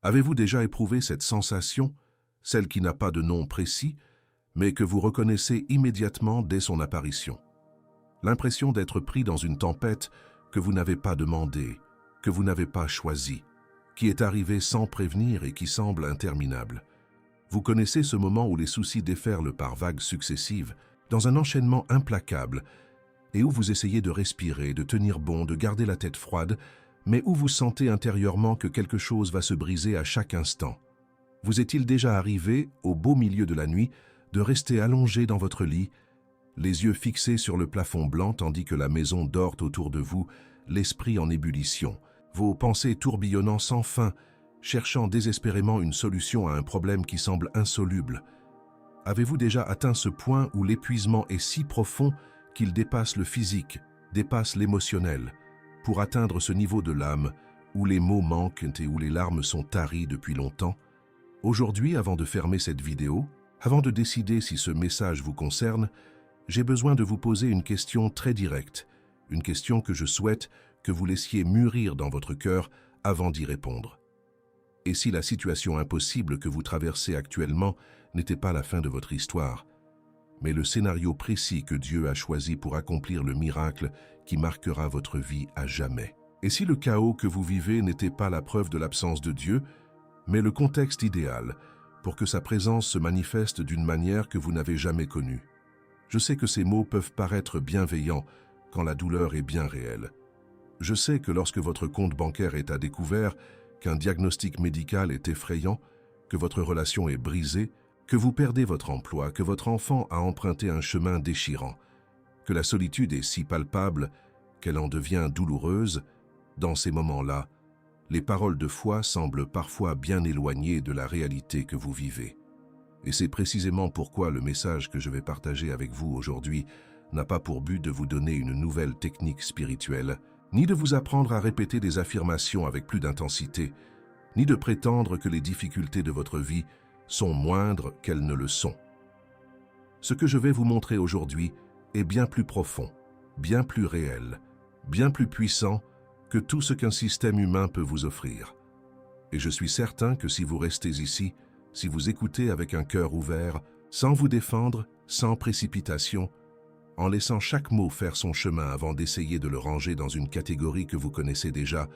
Avez-vous déjà éprouvé cette sensation, celle qui n'a pas de nom précis, mais que vous reconnaissez immédiatement dès son apparition? L'impression d'être pris dans une tempête que vous n'avez pas demandée, que vous n'avez pas choisie, qui est arrivée sans prévenir et qui semble interminable. Vous connaissez ce moment où les soucis déferlent par vagues successives, dans un enchaînement implacable, et où vous essayez de respirer, de tenir bon, de garder la tête froide, mais où vous sentez intérieurement que quelque chose va se briser à chaque instant. Vous est-il déjà arrivé, au beau milieu de la nuit, de rester allongé dans votre lit, les yeux fixés sur le plafond blanc tandis que la maison dort autour de vous, l'esprit en ébullition, vos pensées tourbillonnant sans fin, cherchant désespérément une solution à un problème qui semble insoluble? Avez-vous déjà atteint ce point où l'épuisement est si profond qu'il dépasse le physique, dépasse l'émotionnel, pour atteindre ce niveau de l'âme où les mots manquent et où les larmes sont taries depuis longtemps? Aujourd'hui, avant de fermer cette vidéo, avant de décider si ce message vous concerne, j'ai besoin de vous poser une question très directe, une question que je souhaite que vous laissiez mûrir dans votre cœur avant d'y répondre. Et si la situation impossible que vous traversez actuellement n'était pas la fin de votre histoire, mais le scénario précis que Dieu a choisi pour accomplir le miracle qui marquera votre vie à jamais? Et si le chaos que vous vivez n'était pas la preuve de l'absence de Dieu, mais le contexte idéal pour que sa présence se manifeste d'une manière que vous n'avez jamais connue? Je sais que ces mots peuvent paraître bienveillants quand la douleur est bien réelle. Je sais que lorsque votre compte bancaire est à découvert, qu'un diagnostic médical est effrayant, que votre relation est brisée, que vous perdez votre emploi, que votre enfant a emprunté un chemin déchirant, que la solitude est si palpable qu'elle en devient douloureuse. Dans ces moments-là, les paroles de foi semblent parfois bien éloignées de la réalité que vous vivez. Et c'est précisément pourquoi le message que je vais partager avec vous aujourd'hui n'a pas pour but de vous donner une nouvelle technique spirituelle, ni de vous apprendre à répéter des affirmations avec plus d'intensité, ni de prétendre que les difficultés de votre vie sont moindres qu'elles ne le sont. Ce que je vais vous montrer aujourd'hui est bien plus profond, bien plus réel, bien plus puissant que tout ce qu'un système humain peut vous offrir. Et je suis certain que si vous restez ici, si vous écoutez avec un cœur ouvert, sans vous défendre, sans précipitation, en laissant chaque mot faire son chemin avant d'essayer de le ranger dans une catégorie que vous connaissez déjà,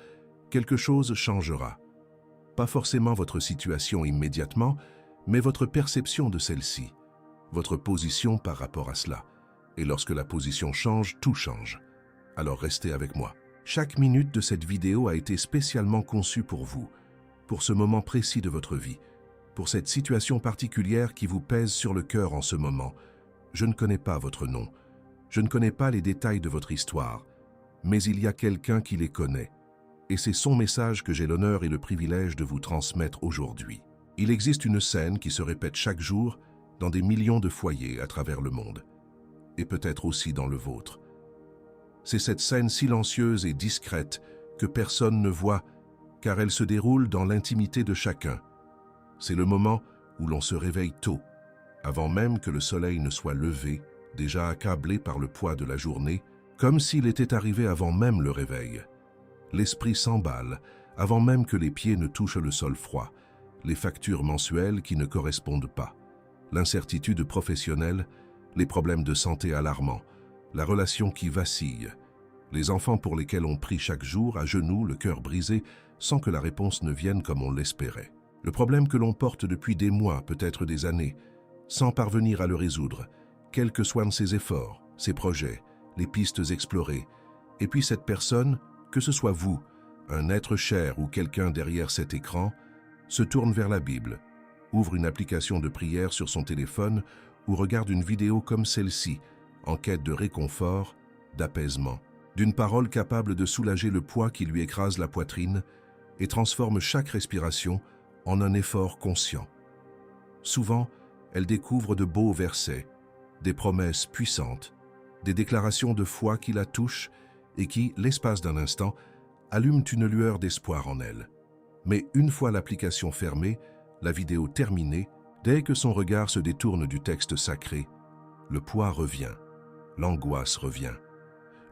quelque chose changera. Pas forcément votre situation immédiatement, mais votre perception de celle-ci, votre position par rapport à cela. Et lorsque la position change, tout change. Alors restez avec moi. Chaque minute de cette vidéo a été spécialement conçue pour vous, pour ce moment précis de votre vie, pour cette situation particulière qui vous pèse sur le cœur en ce moment. Je ne connais pas votre nom, je ne connais pas les détails de votre histoire, mais il y a quelqu'un qui les connaît, et c'est son message que j'ai l'honneur et le privilège de vous transmettre aujourd'hui. Il existe une scène qui se répète chaque jour dans des millions de foyers à travers le monde, et peut-être aussi dans le vôtre. C'est cette scène silencieuse et discrète que personne ne voit, car elle se déroule dans l'intimité de chacun. C'est le moment où l'on se réveille tôt, avant même que le soleil ne soit levé, déjà accablé par le poids de la journée, comme s'il était arrivé avant même le réveil. L'esprit s'emballe, avant même que les pieds ne touchent le sol froid, les factures mensuelles qui ne correspondent pas, l'incertitude professionnelle, les problèmes de santé alarmants, la relation qui vacille, les enfants pour lesquels on prie chaque jour à genoux, le cœur brisé, sans que la réponse ne vienne comme on l'espérait. Le problème que l'on porte depuis des mois, peut-être des années, sans parvenir à le résoudre, quels que soient ses efforts, ses projets, les pistes explorées. Et puis cette personne, que ce soit vous, un être cher ou quelqu'un derrière cet écran, se tourne vers la Bible, ouvre une application de prière sur son téléphone ou regarde une vidéo comme celle-ci, en quête de réconfort, d'apaisement, d'une parole capable de soulager le poids qui lui écrase la poitrine et transforme chaque respiration en un effort conscient. Souvent, elle découvre de beaux versets, des promesses puissantes, des déclarations de foi qui la touchent et qui, l'espace d'un instant, allument une lueur d'espoir en elle. Mais une fois l'application fermée, la vidéo terminée, dès que son regard se détourne du texte sacré, le poids revient, l'angoisse revient,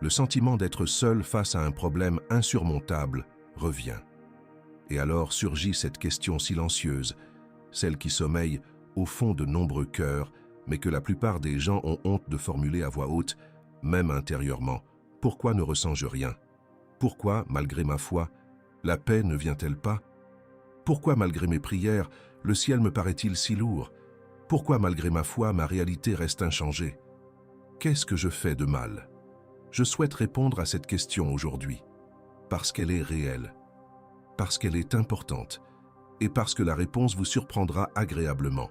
le sentiment d'être seul face à un problème insurmontable revient. Et alors surgit cette question silencieuse, celle qui sommeille au fond de nombreux cœurs, mais que la plupart des gens ont honte de formuler à voix haute, même intérieurement. Pourquoi ne ressens-je rien? Pourquoi, malgré ma foi, la paix ne vient-elle pas? Pourquoi, malgré mes prières, le ciel me paraît-il si lourd? Pourquoi, malgré ma foi, ma réalité reste inchangée? Qu'est-ce que je fais de mal? Je souhaite répondre à cette question aujourd'hui, parce qu'elle est réelle, parce qu'elle est importante, et parce que la réponse vous surprendra agréablement.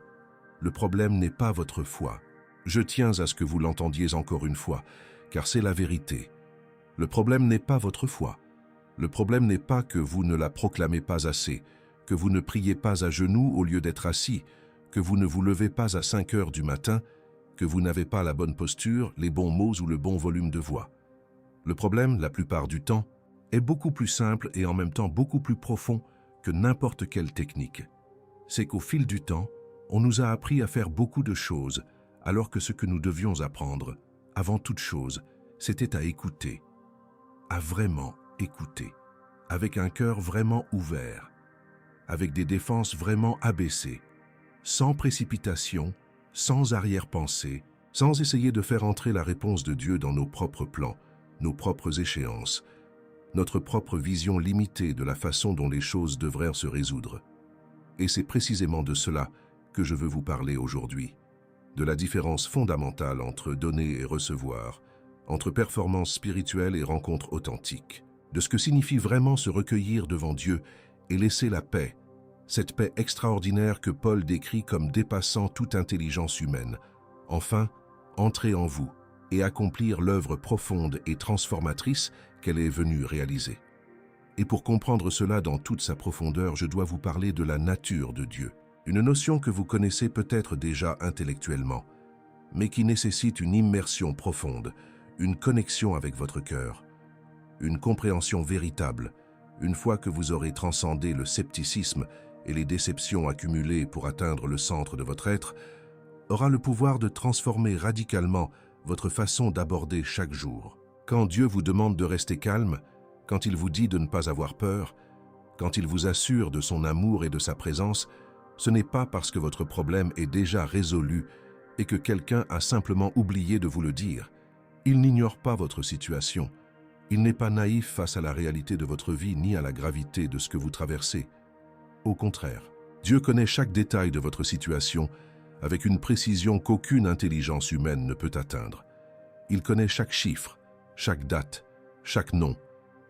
Le problème n'est pas votre foi. Je tiens à ce que vous l'entendiez encore une fois, car c'est la vérité. Le problème n'est pas votre foi. Le problème n'est pas que vous ne la proclamez pas assez, que vous ne priez pas à genoux au lieu d'être assis, que vous ne vous levez pas à 5 heures du matin, que vous n'avez pas la bonne posture, les bons mots ou le bon volume de voix. Le problème, la plupart du temps, est beaucoup plus simple et en même temps beaucoup plus profond que n'importe quelle technique. C'est qu'au fil du temps, on nous a appris à faire beaucoup de choses, alors que ce que nous devions apprendre, avant toute chose, c'était à écouter, à vraiment écouter, avec un cœur vraiment ouvert, avec des défenses vraiment abaissées, sans précipitation, sans arrière-pensée, sans essayer de faire entrer la réponse de Dieu dans nos propres plans, nos propres échéances, notre propre vision limitée de la façon dont les choses devraient se résoudre. Et c'est précisément de cela que je veux vous parler aujourd'hui, de la différence fondamentale entre donner et recevoir, entre performance spirituelle et rencontre authentique, de ce que signifie vraiment se recueillir devant Dieu et laisser la paix, cette paix extraordinaire que Paul décrit comme dépassant toute intelligence humaine, enfin, entrer en vous et accomplir l'œuvre profonde et transformatrice qu'elle est venue réaliser. Et pour comprendre cela dans toute sa profondeur, je dois vous parler de la nature de Dieu, une notion que vous connaissez peut-être déjà intellectuellement, mais qui nécessite une immersion profonde, une connexion avec votre cœur, une compréhension véritable, une fois que vous aurez transcendé le scepticisme et les déceptions accumulées pour atteindre le centre de votre être, aura le pouvoir de transformer radicalement votre façon d'aborder chaque jour. Quand Dieu vous demande de rester calme, quand il vous dit de ne pas avoir peur, quand il vous assure de son amour et de sa présence, ce n'est pas parce que votre problème est déjà résolu et que quelqu'un a simplement oublié de vous le dire. Il n'ignore pas votre situation. Il n'est pas naïf face à la réalité de votre vie ni à la gravité de ce que vous traversez. Au contraire, Dieu connaît chaque détail de votre situation avec une précision qu'aucune intelligence humaine ne peut atteindre. Il connaît chaque chiffre, chaque date, chaque nom,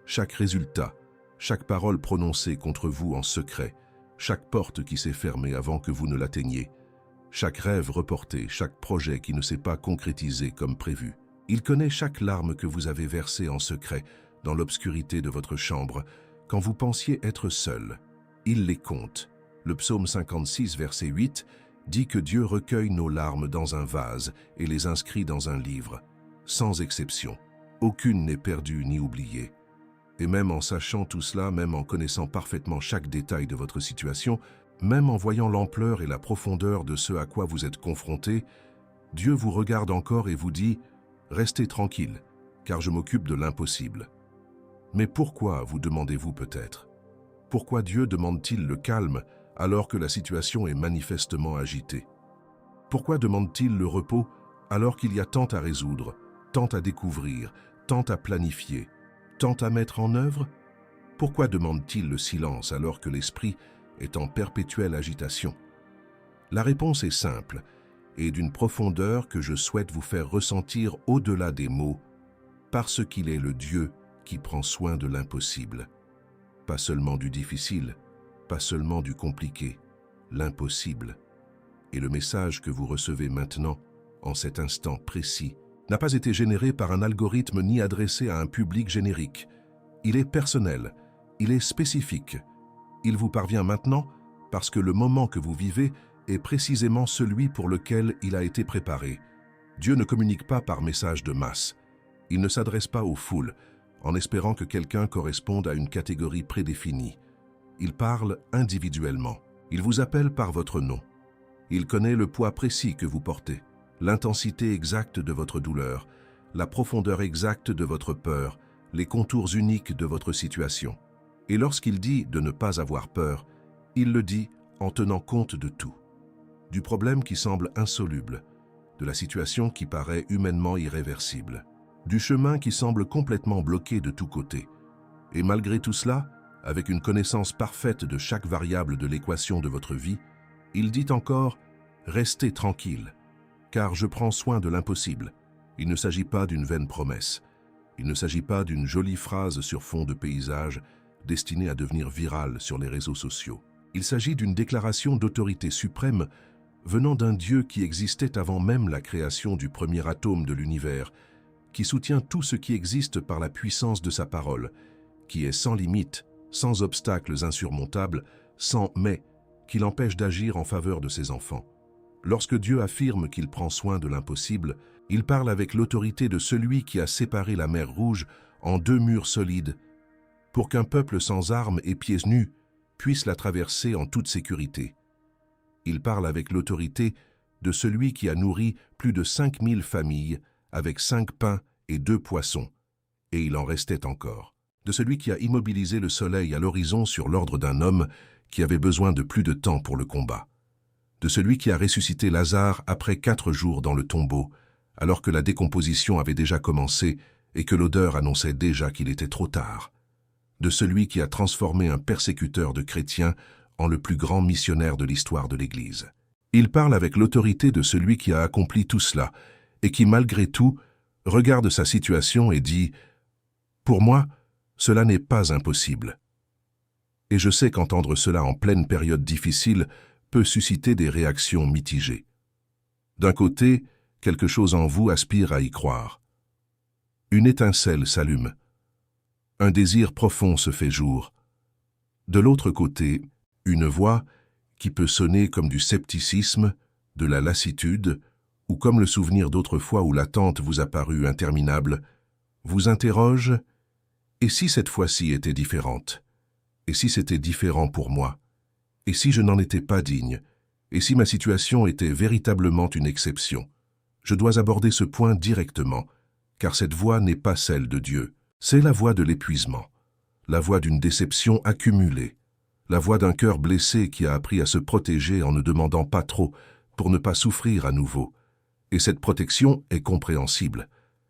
chaque résultat, chaque parole prononcée contre vous en secret, chaque porte qui s'est fermée avant que vous ne l'atteigniez, chaque rêve reporté, chaque projet qui ne s'est pas concrétisé comme prévu. Il connaît chaque larme que vous avez versée en secret dans l'obscurité de votre chambre quand vous pensiez être seul. Il les compte. Le psaume 56, verset 8, dit que Dieu recueille nos larmes dans un vase et les inscrit dans un livre, sans exception. Aucune n'est perdue ni oubliée. Et même en sachant tout cela, même en connaissant parfaitement chaque détail de votre situation, même en voyant l'ampleur et la profondeur de ce à quoi vous êtes confronté, Dieu vous regarde encore et vous dit « Restez tranquille, car je m'occupe de l'impossible. » Mais pourquoi, vous demandez-vous peut-être? Pourquoi Dieu demande-t-il le calme alors que la situation est manifestement agitée? Pourquoi demande-t-il le repos alors qu'il y a tant à résoudre, tant à découvrir, tant à planifier, tant à mettre en œuvre? Pourquoi demande-t-il le silence alors que l'esprit est en perpétuelle agitation? La réponse est simple et d'une profondeur que je souhaite vous faire ressentir au-delà des mots, parce qu'il est le Dieu qui prend soin de l'impossible. Pas seulement du difficile, pas seulement du compliqué, l'impossible. Et le message que vous recevez maintenant, en cet instant précis, n'a pas été généré par un algorithme ni adressé à un public générique. Il est personnel, il est spécifique. Il vous parvient maintenant parce que le moment que vous vivez est précisément celui pour lequel il a été préparé. Dieu ne communique pas par message de masse. Il ne s'adresse pas aux foules, en espérant que quelqu'un corresponde à une catégorie prédéfinie. Il parle individuellement. Il vous appelle par votre nom. Il connaît le poids précis que vous portez, l'intensité exacte de votre douleur, la profondeur exacte de votre peur, les contours uniques de votre situation. Et lorsqu'il dit de ne pas avoir peur, il le dit en tenant compte de tout. Du problème qui semble insoluble, de la situation qui paraît humainement irréversible, du chemin qui semble complètement bloqué de tous côtés. Et malgré tout cela, avec une connaissance parfaite de chaque variable de l'équation de votre vie, il dit encore « Restez tranquille, car je prends soin de l'impossible. Il ne s'agit pas d'une vaine promesse. Il ne s'agit pas d'une jolie phrase sur fond de paysage destinée à devenir virale sur les réseaux sociaux. Il s'agit d'une déclaration d'autorité suprême venant d'un Dieu qui existait avant même la création du premier atome de l'univers, qui soutient tout ce qui existe par la puissance de sa parole, qui est sans limite, sans obstacles insurmontables, sans « mais », qui l'empêche d'agir en faveur de ses enfants. Lorsque Dieu affirme qu'il prend soin de l'impossible, il parle avec l'autorité de celui qui a séparé la mer Rouge en 2 murs solides, pour qu'un peuple sans armes et pieds nus puisse la traverser en toute sécurité. Il parle avec l'autorité de celui qui a nourri plus de 5000 familles avec 5 pains et 2 poissons, et il en restait encore. De celui qui a immobilisé le soleil à l'horizon sur l'ordre d'un homme qui avait besoin de plus de temps pour le combat. De celui qui a ressuscité Lazare après 4 jours dans le tombeau, alors que la décomposition avait déjà commencé et que l'odeur annonçait déjà qu'il était trop tard. De celui qui a transformé un persécuteur de chrétiens en le plus grand missionnaire de l'histoire de l'Église. Il parle avec l'autorité de celui qui a accompli tout cela et qui, malgré tout, regarde sa situation et dit « Pour moi, cela n'est pas impossible. » Et je sais qu'entendre cela en pleine période difficile peut susciter des réactions mitigées. D'un côté, quelque chose en vous aspire à y croire. Une étincelle s'allume. Un désir profond se fait jour. De l'autre côté, une voix qui peut sonner comme du scepticisme, de la lassitude, ou comme le souvenir d'autres fois où l'attente vous a paru interminable, vous interroge « Et si cette fois-ci était différente? Et si c'était différent pour moi? Et si je n'en étais pas digne? Et si ma situation était véritablement une exception ?» Je dois aborder ce point directement, car cette voix n'est pas celle de Dieu. C'est la voix de l'épuisement, la voix d'une déception accumulée, la voix d'un cœur blessé qui a appris à se protéger en ne demandant pas trop pour ne pas souffrir à nouveau. Et cette protection est compréhensible,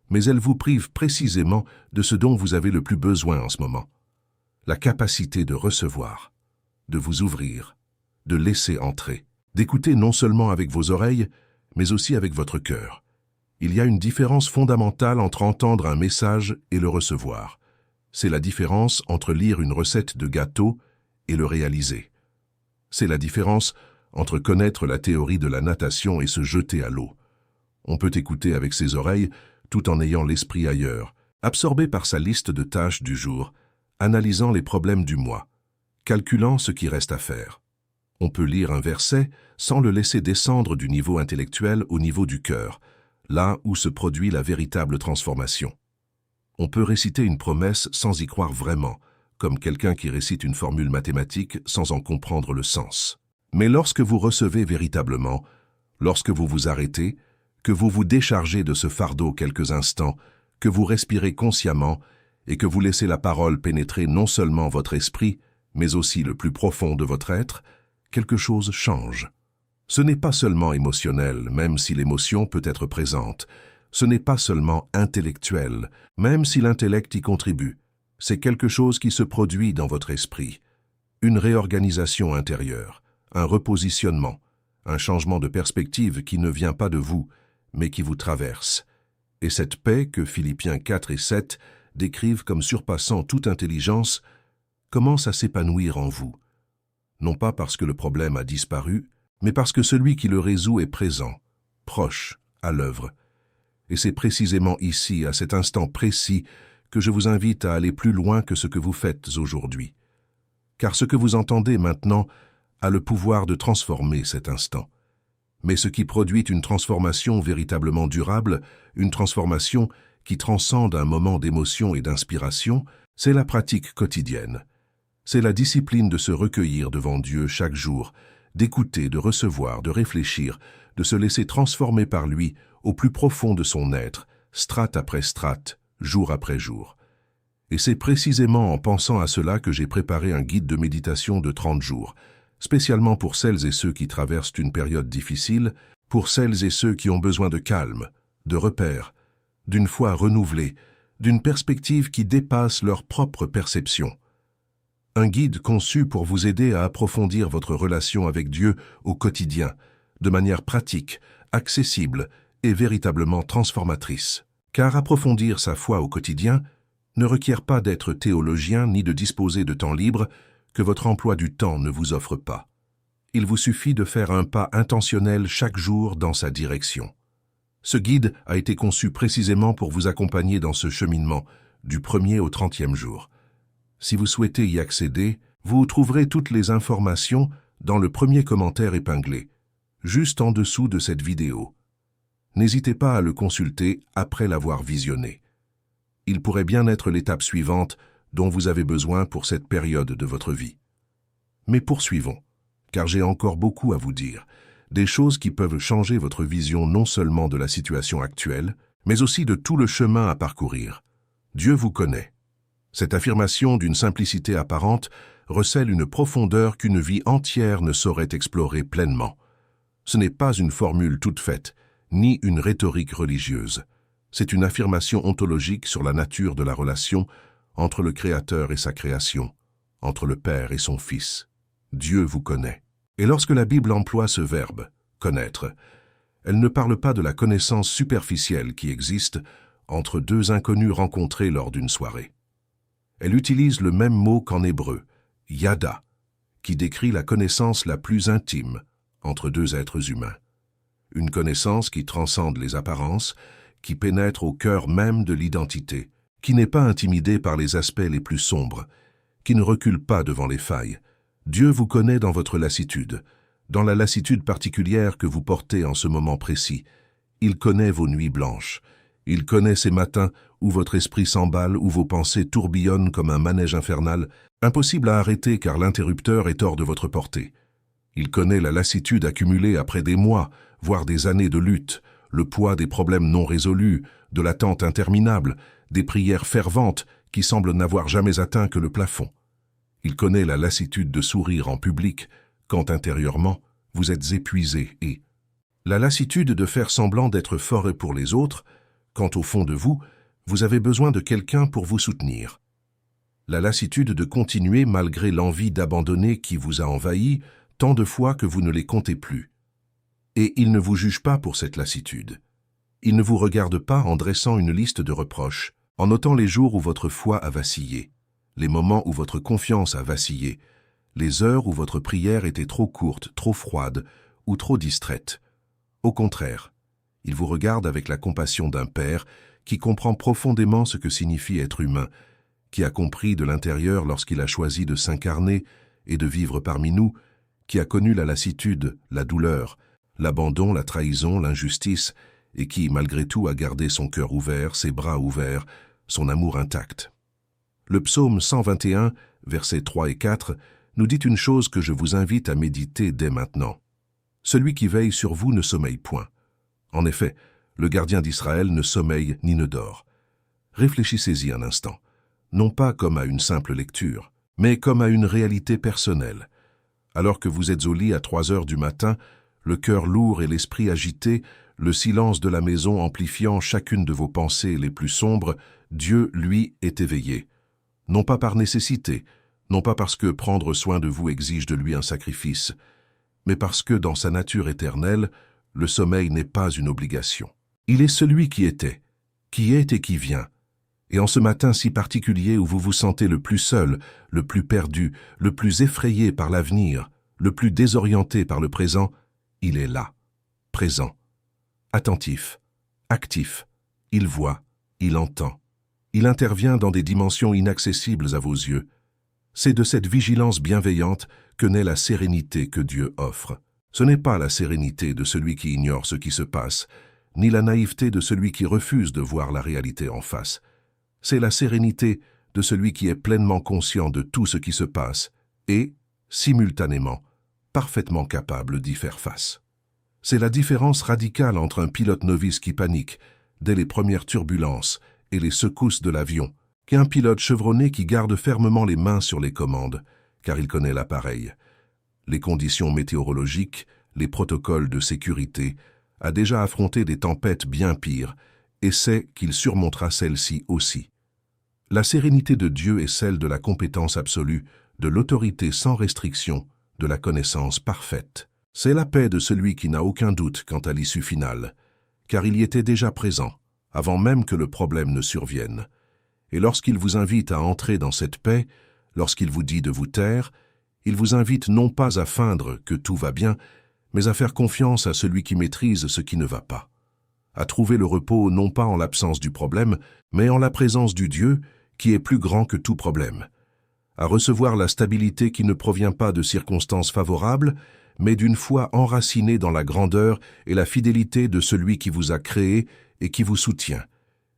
mais elle vous prive précisément de ce dont vous avez le plus besoin en ce moment. La capacité de recevoir, de vous ouvrir, de laisser entrer, d'écouter non seulement avec vos oreilles, mais aussi avec votre cœur. Il y a une différence fondamentale entre entendre un message et le recevoir. C'est la différence entre lire une recette de gâteau et le réaliser. C'est la différence entre connaître la théorie de la natation et se jeter à l'eau. On peut écouter avec ses oreilles tout en ayant l'esprit ailleurs, absorbé par sa liste de tâches du jour, analysant les problèmes du mois, calculant ce qui reste à faire. On peut lire un verset sans le laisser descendre du niveau intellectuel au niveau du cœur, là où se produit la véritable transformation. On peut réciter une promesse sans y croire vraiment, comme quelqu'un qui récite une formule mathématique sans en comprendre le sens. Mais lorsque vous recevez véritablement, lorsque vous vous arrêtez, que vous vous déchargez de ce fardeau quelques instants, que vous respirez consciemment et que vous laissez la parole pénétrer non seulement votre esprit, mais aussi le plus profond de votre être, quelque chose change. Ce n'est pas seulement émotionnel, même si l'émotion peut être présente. Ce n'est pas seulement intellectuel, même si l'intellect y contribue. C'est quelque chose qui se produit dans votre esprit. Une réorganisation intérieure, un repositionnement, un changement de perspective qui ne vient pas de vous, mais qui vous traverse. Et cette paix que Philippiens 4 et 7 décrivent comme surpassant toute intelligence commence à s'épanouir en vous. Non pas parce que le problème a disparu, mais parce que celui qui le résout est présent, proche, à l'œuvre. Et c'est précisément ici, à cet instant précis, que je vous invite à aller plus loin que ce que vous faites aujourd'hui. Car ce que vous entendez maintenant a le pouvoir de transformer cet instant. Mais ce qui produit une transformation véritablement durable, une transformation qui transcende un moment d'émotion et d'inspiration, c'est la pratique quotidienne. C'est la discipline de se recueillir devant Dieu chaque jour, d'écouter, de recevoir, de réfléchir, de se laisser transformer par lui au plus profond de son être, strate après strate, jour après jour. Et c'est précisément en pensant à cela que j'ai préparé un guide de méditation de 30 jours, spécialement pour celles et ceux qui traversent une période difficile, pour celles et ceux qui ont besoin de calme, de repères, d'une foi renouvelée, d'une perspective qui dépasse leur propre perception. Un guide conçu pour vous aider à approfondir votre relation avec Dieu au quotidien, de manière pratique, accessible et véritablement transformatrice. Car approfondir sa foi au quotidien ne requiert pas d'être théologien ni de disposer de temps libre que votre emploi du temps ne vous offre pas. Il vous suffit de faire un pas intentionnel chaque jour dans sa direction. Ce guide a été conçu précisément pour vous accompagner dans ce cheminement du 1er au 30e jour. Si vous souhaitez y accéder, vous trouverez toutes les informations dans le premier commentaire épinglé, juste en dessous de cette vidéo. N'hésitez pas à le consulter après l'avoir visionné. Il pourrait bien être l'étape suivante dont vous avez besoin pour cette période de votre vie. Mais poursuivons, car j'ai encore beaucoup à vous dire, des choses qui peuvent changer votre vision non seulement de la situation actuelle, mais aussi de tout le chemin à parcourir. Dieu vous connaît. Cette affirmation d'une simplicité apparente recèle une profondeur qu'une vie entière ne saurait explorer pleinement. Ce n'est pas une formule toute faite, ni une rhétorique religieuse. C'est une affirmation ontologique sur la nature de la relation entre le Créateur et sa création, entre le Père et son Fils. Dieu vous connaît. Et lorsque la Bible emploie ce verbe, connaître, elle ne parle pas de la connaissance superficielle qui existe entre deux inconnus rencontrés lors d'une soirée. Elle utilise le même mot qu'en hébreu, yada, qui décrit la connaissance la plus intime entre deux êtres humains. Une connaissance qui transcende les apparences, qui pénètre au cœur même de l'identité, qui n'est pas intimidée par les aspects les plus sombres, qui ne recule pas devant les failles. Dieu vous connaît dans votre lassitude, dans la lassitude particulière que vous portez en ce moment précis. Il connaît vos nuits blanches. Il connaît ces matins où votre esprit s'emballe, où vos pensées tourbillonnent comme un manège infernal, impossible à arrêter car l'interrupteur est hors de votre portée. Il connaît la lassitude accumulée après des mois, voire des années de lutte, le poids des problèmes non résolus, de l'attente interminable, des prières ferventes qui semblent n'avoir jamais atteint que le plafond. Il connaît la lassitude de sourire en public, quand intérieurement, vous êtes épuisé et la lassitude de faire semblant d'être fort pour les autres, quand au fond de vous, vous avez besoin de quelqu'un pour vous soutenir. La lassitude de continuer malgré l'envie d'abandonner qui vous a envahi tant de fois que vous ne les comptez plus. Et il ne vous juge pas pour cette lassitude. Il ne vous regarde pas en dressant une liste de reproches, en notant les jours où votre foi a vacillé, les moments où votre confiance a vacillé, les heures où votre prière était trop courte, trop froide ou trop distraite. Au contraire, il vous regarde avec la compassion d'un père qui comprend profondément ce que signifie être humain, qui a compris de l'intérieur lorsqu'il a choisi de s'incarner et de vivre parmi nous, qui a connu la lassitude, la douleur, l'abandon, la trahison, l'injustice, et qui, malgré tout, a gardé son cœur ouvert, ses bras ouverts, son amour intact. Le psaume 121, versets 3 et 4, nous dit une chose que je vous invite à méditer dès maintenant. Celui qui veille sur vous ne sommeille point. En effet, le gardien d'Israël ne sommeille ni ne dort. Réfléchissez-y un instant, non pas comme à une simple lecture, mais comme à une réalité personnelle. Alors que vous êtes au lit à 3 heures du matin, le cœur lourd et l'esprit agité, le silence de la maison amplifiant chacune de vos pensées les plus sombres, Dieu, lui, est éveillé. Non pas par nécessité, non pas parce que prendre soin de vous exige de lui un sacrifice, mais parce que dans sa nature éternelle, le sommeil n'est pas une obligation. Il est celui qui était, qui est et qui vient. Et en ce matin si particulier où vous vous sentez le plus seul, le plus perdu, le plus effrayé par l'avenir, le plus désorienté par le présent, il est là, présent, attentif, actif. Il voit, il entend. Il intervient dans des dimensions inaccessibles à vos yeux. C'est de cette vigilance bienveillante que naît la sérénité que Dieu offre. Ce n'est pas la sérénité de celui qui ignore ce qui se passe, ni la naïveté de celui qui refuse de voir la réalité en face. C'est la sérénité de celui qui est pleinement conscient de tout ce qui se passe et, simultanément, parfaitement capable d'y faire face. C'est la différence radicale entre un pilote novice qui panique, dès les premières turbulences et les secousses de l'avion, qu'un pilote chevronné qui garde fermement les mains sur les commandes, car il connaît l'appareil, les conditions météorologiques, les protocoles de sécurité, a déjà affronté des tempêtes bien pires et sait qu'il surmontera celle-ci aussi. La sérénité de Dieu est celle de la compétence absolue, de l'autorité sans restriction, de la connaissance parfaite. C'est la paix de celui qui n'a aucun doute quant à l'issue finale, car il y était déjà présent, avant même que le problème ne survienne. Et lorsqu'il vous invite à entrer dans cette paix, lorsqu'il vous dit de vous taire, il vous invite non pas à feindre que tout va bien, mais à faire confiance à celui qui maîtrise ce qui ne va pas. À trouver le repos non pas en l'absence du problème, mais en la présence du Dieu qui est plus grand que tout problème. À recevoir la stabilité qui ne provient pas de circonstances favorables, mais d'une foi enracinée dans la grandeur et la fidélité de celui qui vous a créé et qui vous soutient.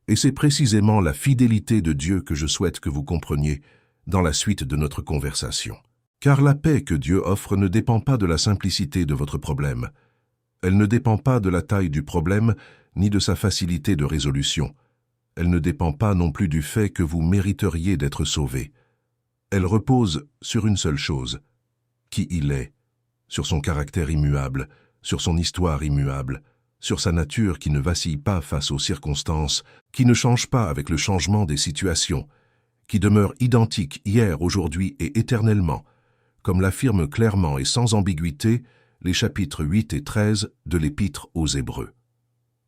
Et c'est précisément la fidélité de Dieu que je souhaite que vous compreniez dans la suite de notre conversation. Car la paix que Dieu offre ne dépend pas de la simplicité de votre problème. Elle ne dépend pas de la taille du problème, ni de sa facilité de résolution. Elle ne dépend pas non plus du fait que vous mériteriez d'être sauvé. Elle repose sur une seule chose, qui il est, sur son caractère immuable, sur son histoire immuable, sur sa nature qui ne vacille pas face aux circonstances, qui ne change pas avec le changement des situations, qui demeure identique hier, aujourd'hui et éternellement, comme l'affirment clairement et sans ambiguïté les chapitres 8 et 13 de l'Épître aux Hébreux.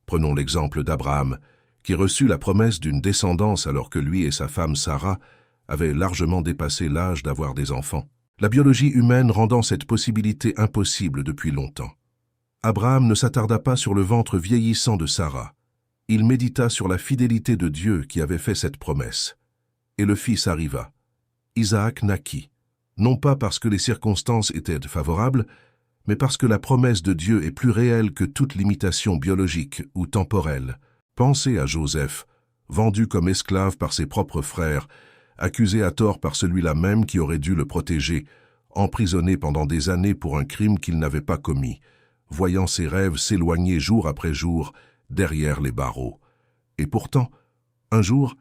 Prenons l'exemple d'Abraham, qui reçut la promesse d'une descendance alors que lui et sa femme Sarah avaient largement dépassé l'âge d'avoir des enfants, la biologie humaine rendant cette possibilité impossible depuis longtemps. Abraham ne s'attarda pas sur le ventre vieillissant de Sarah. Il médita sur la fidélité de Dieu qui avait fait cette promesse. Et le fils arriva. Isaac naquit, non pas parce que les circonstances étaient favorables, mais parce que la promesse de Dieu est plus réelle que toute limitation biologique ou temporelle. Pensez à Joseph, vendu comme esclave par ses propres frères, accusé à tort par celui-là même qui aurait dû le protéger, emprisonné pendant des années pour un crime qu'il n'avait pas commis, voyant ses rêves s'éloigner jour après jour derrière les barreaux. Et pourtant, un jour,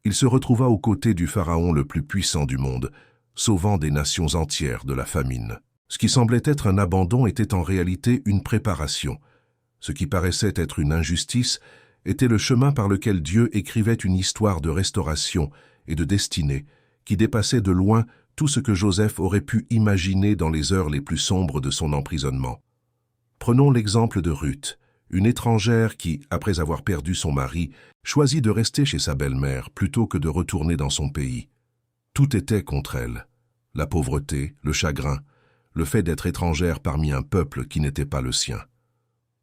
il se retrouva aux côtés du pharaon le plus puissant du monde, sauvant des nations entières de la famine. Ce qui semblait être un abandon était en réalité une préparation. Ce qui paraissait être une injustice était le chemin par lequel Dieu écrivait une histoire de restauration et de destinée qui dépassait de loin tout ce que Joseph aurait pu imaginer dans les heures les plus sombres de son emprisonnement. Prenons l'exemple de Ruth, une étrangère qui, après avoir perdu son mari, choisit de rester chez sa belle-mère plutôt que de retourner dans son pays. Tout était contre elle. La pauvreté, le chagrin, le fait d'être étrangère parmi un peuple qui n'était pas le sien.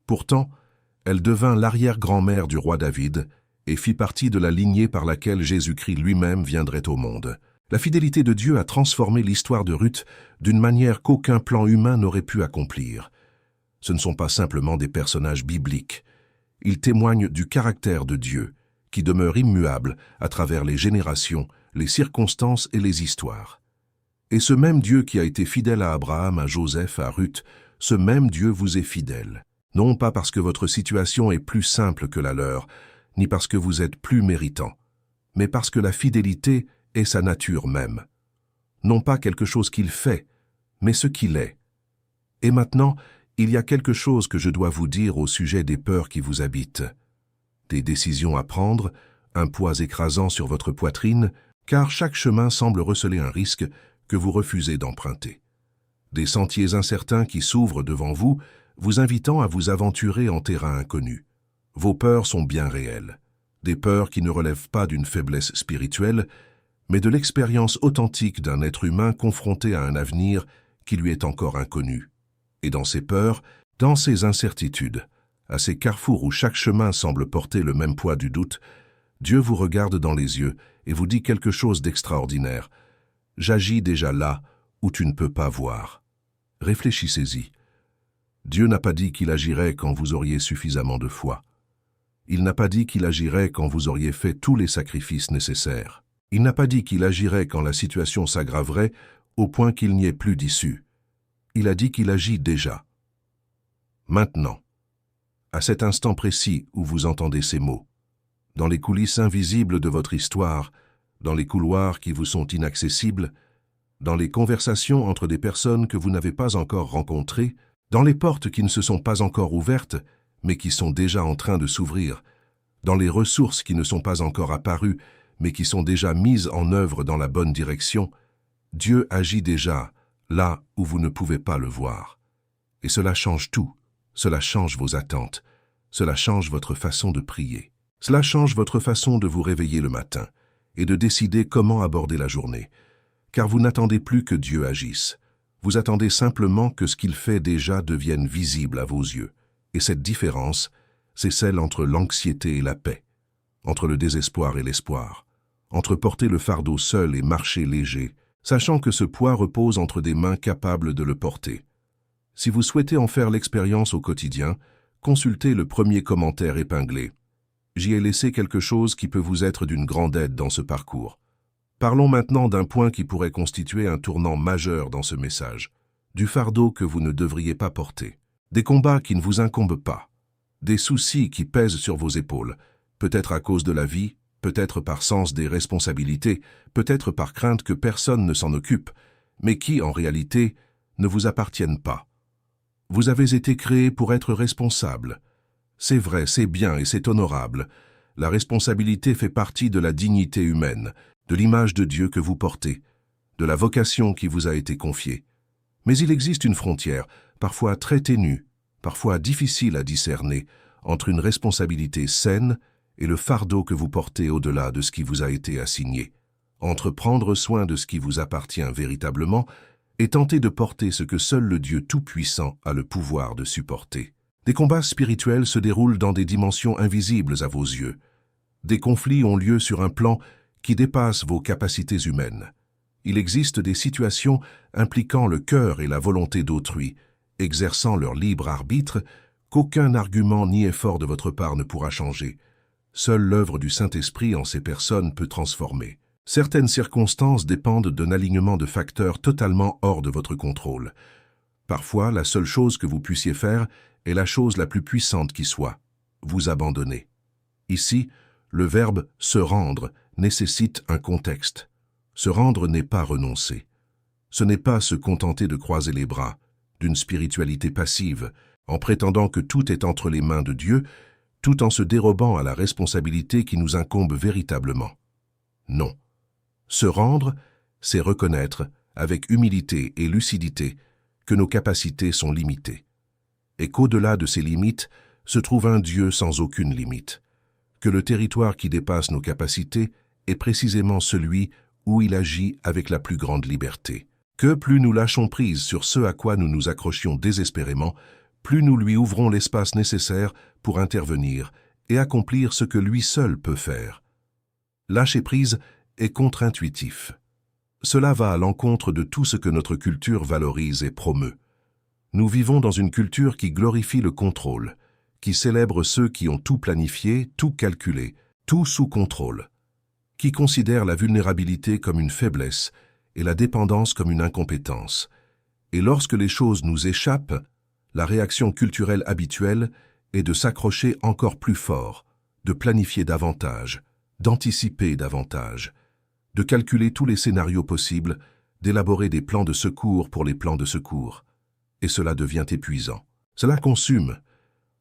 Pourtant, elle devint l'arrière-grand-mère du roi David et fit partie de la lignée par laquelle Jésus-Christ lui-même viendrait au monde. La fidélité de Dieu a transformé l'histoire de Ruth d'une manière qu'aucun plan humain n'aurait pu accomplir. Ce ne sont pas simplement des personnages bibliques. Ils témoignent du caractère de Dieu, qui demeure immuable à travers les générations, les circonstances et les histoires. Et ce même Dieu qui a été fidèle à Abraham, à Joseph, à Ruth, ce même Dieu vous est fidèle. Non pas parce que votre situation est plus simple que la leur, ni parce que vous êtes plus méritant, mais parce que la fidélité est sa nature même. Non pas quelque chose qu'il fait, mais ce qu'il est. Et maintenant, il y a quelque chose que je dois vous dire au sujet des peurs qui vous habitent. Des décisions à prendre, un poids écrasant sur votre poitrine, car chaque chemin semble receler un risque que vous refusez d'emprunter. Des sentiers incertains qui s'ouvrent devant vous, vous invitant à vous aventurer en terrain inconnu. Vos peurs sont bien réelles. Des peurs qui ne relèvent pas d'une faiblesse spirituelle, mais de l'expérience authentique d'un être humain confronté à un avenir qui lui est encore inconnu. Et dans ces peurs, dans ces incertitudes, à ces carrefours où chaque chemin semble porter le même poids du doute, Dieu vous regarde dans les yeux et vous dit quelque chose d'extraordinaire. J'agis déjà là où tu ne peux pas voir. Réfléchissez-y. Dieu n'a pas dit qu'il agirait quand vous auriez suffisamment de foi. Il n'a pas dit qu'il agirait quand vous auriez fait tous les sacrifices nécessaires. Il n'a pas dit qu'il agirait quand la situation s'aggraverait au point qu'il n'y ait plus d'issue. Il a dit qu'il agit déjà. Maintenant, à cet instant précis où vous entendez ces mots, dans les coulisses invisibles de votre histoire, dans les couloirs qui vous sont inaccessibles, dans les conversations entre des personnes que vous n'avez pas encore rencontrées, dans les portes qui ne se sont pas encore ouvertes, mais qui sont déjà en train de s'ouvrir, dans les ressources qui ne sont pas encore apparues, mais qui sont déjà mises en œuvre dans la bonne direction, Dieu agit déjà là où vous ne pouvez pas le voir. Et cela change tout. Cela change vos attentes. Cela change votre façon de prier. Cela change votre façon de vous réveiller le matin et de décider comment aborder la journée. Car vous n'attendez plus que Dieu agisse. Vous attendez simplement que ce qu'il fait déjà devienne visible à vos yeux. Et cette différence, c'est celle entre l'anxiété et la paix, entre le désespoir et l'espoir, entre porter le fardeau seul et marcher léger, sachant que ce poids repose entre des mains capables de le porter. Si vous souhaitez en faire l'expérience au quotidien, consultez le premier commentaire épinglé. J'y ai laissé quelque chose qui peut vous être d'une grande aide dans ce parcours. Parlons maintenant d'un point qui pourrait constituer un tournant majeur dans ce message, du fardeau que vous ne devriez pas porter, des combats qui ne vous incombent pas, des soucis qui pèsent sur vos épaules, peut-être à cause de la vie, peut-être par sens des responsabilités, peut-être par crainte que personne ne s'en occupe, mais qui, en réalité, ne vous appartiennent pas. Vous avez été créé pour être responsable. C'est vrai, c'est bien et c'est honorable. La responsabilité fait partie de la dignité humaine, de l'image de Dieu que vous portez, de la vocation qui vous a été confiée. Mais il existe une frontière, parfois très ténue, parfois difficile à discerner, entre une responsabilité saine et le fardeau que vous portez au-delà de ce qui vous a été assigné, entre prendre soin de ce qui vous appartient véritablement et tenter de porter ce que seul le Dieu Tout-Puissant a le pouvoir de supporter. Des combats spirituels se déroulent dans des dimensions invisibles à vos yeux. Des conflits ont lieu sur un plan qui dépasse vos capacités humaines. Il existe des situations impliquant le cœur et la volonté d'autrui, exerçant leur libre arbitre, qu'aucun argument ni effort de votre part ne pourra changer. Seule l'œuvre du Saint-Esprit en ces personnes peut transformer. Certaines circonstances dépendent d'un alignement de facteurs totalement hors de votre contrôle. Parfois, la seule chose que vous puissiez faire est la chose la plus puissante qui soit, vous abandonner. Ici, le verbe « se rendre » nécessite un contexte. Se rendre n'est pas renoncer. Ce n'est pas se contenter de croiser les bras, d'une spiritualité passive, en prétendant que tout est entre les mains de Dieu, tout en se dérobant à la responsabilité qui nous incombe véritablement. Non. Se rendre, c'est reconnaître, avec humilité et lucidité, que nos capacités sont limitées, et qu'au-delà de ces limites se trouve un Dieu sans aucune limite, que le territoire qui dépasse nos capacités est précisément celui où il agit avec la plus grande liberté, que plus nous lâchons prise sur ce à quoi nous nous accrochions désespérément, plus nous lui ouvrons l'espace nécessaire pour intervenir et accomplir ce que lui seul peut faire. Lâcher prise est contre-intuitif. Cela va à l'encontre de tout ce que notre culture valorise et promeut. Nous vivons dans une culture qui glorifie le contrôle, qui célèbre ceux qui ont tout planifié, tout calculé, tout sous contrôle, qui considère la vulnérabilité comme une faiblesse et la dépendance comme une incompétence. Et lorsque les choses nous échappent, la réaction culturelle habituelle est de s'accrocher encore plus fort, de planifier davantage, d'anticiper davantage, de calculer tous les scénarios possibles, d'élaborer des plans de secours pour les plans de secours. Et cela devient épuisant. Cela consume.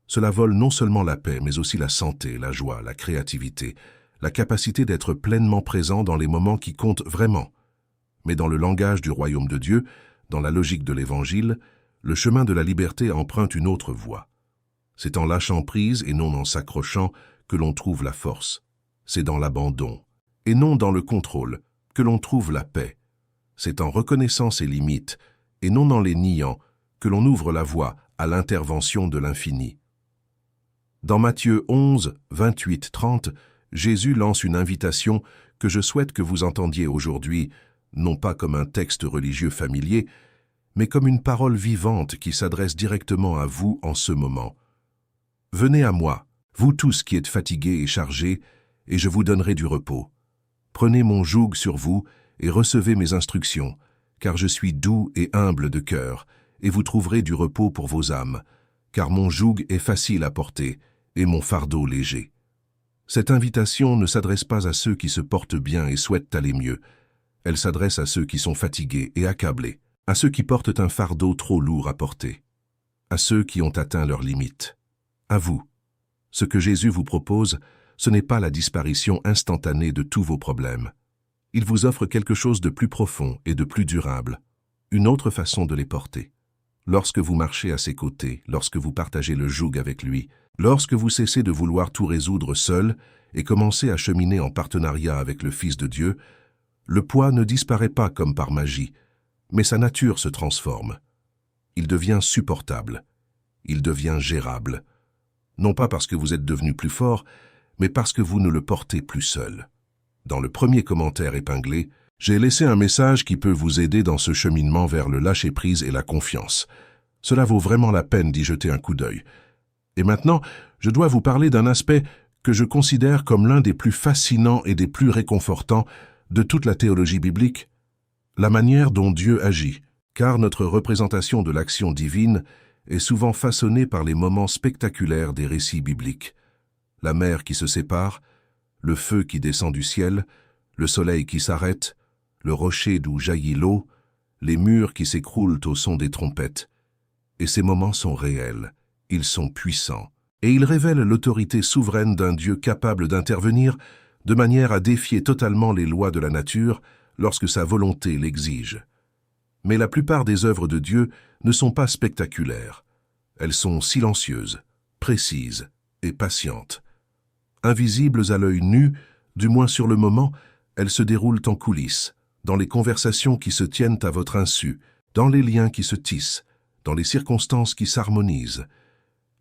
Cela vole non seulement la paix, mais aussi la santé, la joie, la créativité, la capacité d'être pleinement présent dans les moments qui comptent vraiment. Mais dans le langage du royaume de Dieu, dans la logique de l'Évangile, le chemin de la liberté emprunte une autre voie. C'est en lâchant prise et non en s'accrochant que l'on trouve la force. C'est dans l'abandon, et non dans le contrôle, que l'on trouve la paix. C'est en reconnaissant ses limites, et non en les niant, que l'on ouvre la voie à l'intervention de l'infini. Dans Matthieu 11, 28-30, Jésus lance une invitation que je souhaite que vous entendiez aujourd'hui, non pas comme un texte religieux familier, mais comme une parole vivante qui s'adresse directement à vous en ce moment. « Venez à moi, vous tous qui êtes fatigués et chargés, et je vous donnerai du repos. Prenez mon joug sur vous et recevez mes instructions, car je suis doux et humble de cœur, et vous trouverez du repos pour vos âmes, car mon joug est facile à porter et mon fardeau léger. » Cette invitation ne s'adresse pas à ceux qui se portent bien et souhaitent aller mieux. Elle s'adresse à ceux qui sont fatigués et accablés, à ceux qui portent un fardeau trop lourd à porter, à ceux qui ont atteint leurs limites. À vous. Ce que Jésus vous propose, ce n'est pas la disparition instantanée de tous vos problèmes. Il vous offre quelque chose de plus profond et de plus durable, une autre façon de les porter. Lorsque vous marchez à ses côtés, lorsque vous partagez le joug avec lui, lorsque vous cessez de vouloir tout résoudre seul et commencez à cheminer en partenariat avec le Fils de Dieu, le poids ne disparaît pas comme par magie, mais sa nature se transforme. Il devient supportable, il devient gérable. Non pas parce que vous êtes devenu plus fort, mais parce que vous ne le portez plus seul. Dans le premier commentaire épinglé, j'ai laissé un message qui peut vous aider dans ce cheminement vers le lâcher-prise et la confiance. Cela vaut vraiment la peine d'y jeter un coup d'œil. Et maintenant, je dois vous parler d'un aspect que je considère comme l'un des plus fascinants et des plus réconfortants de toute la théologie biblique, la manière dont Dieu agit, car notre représentation de l'action divine est souvent façonnée par les moments spectaculaires des récits bibliques. La mer qui se sépare, le feu qui descend du ciel, le soleil qui s'arrête, le rocher d'où jaillit l'eau, les murs qui s'écroulent au son des trompettes. Et ces moments sont réels, ils sont puissants, et ils révèlent l'autorité souveraine d'un Dieu capable d'intervenir de manière à défier totalement les lois de la nature lorsque sa volonté l'exige. Mais la plupart des œuvres de Dieu ne sont pas spectaculaires. Elles sont silencieuses, précises et patientes. Invisibles à l'œil nu, du moins sur le moment, elles se déroulent en coulisses, dans les conversations qui se tiennent à votre insu, dans les liens qui se tissent, dans les circonstances qui s'harmonisent,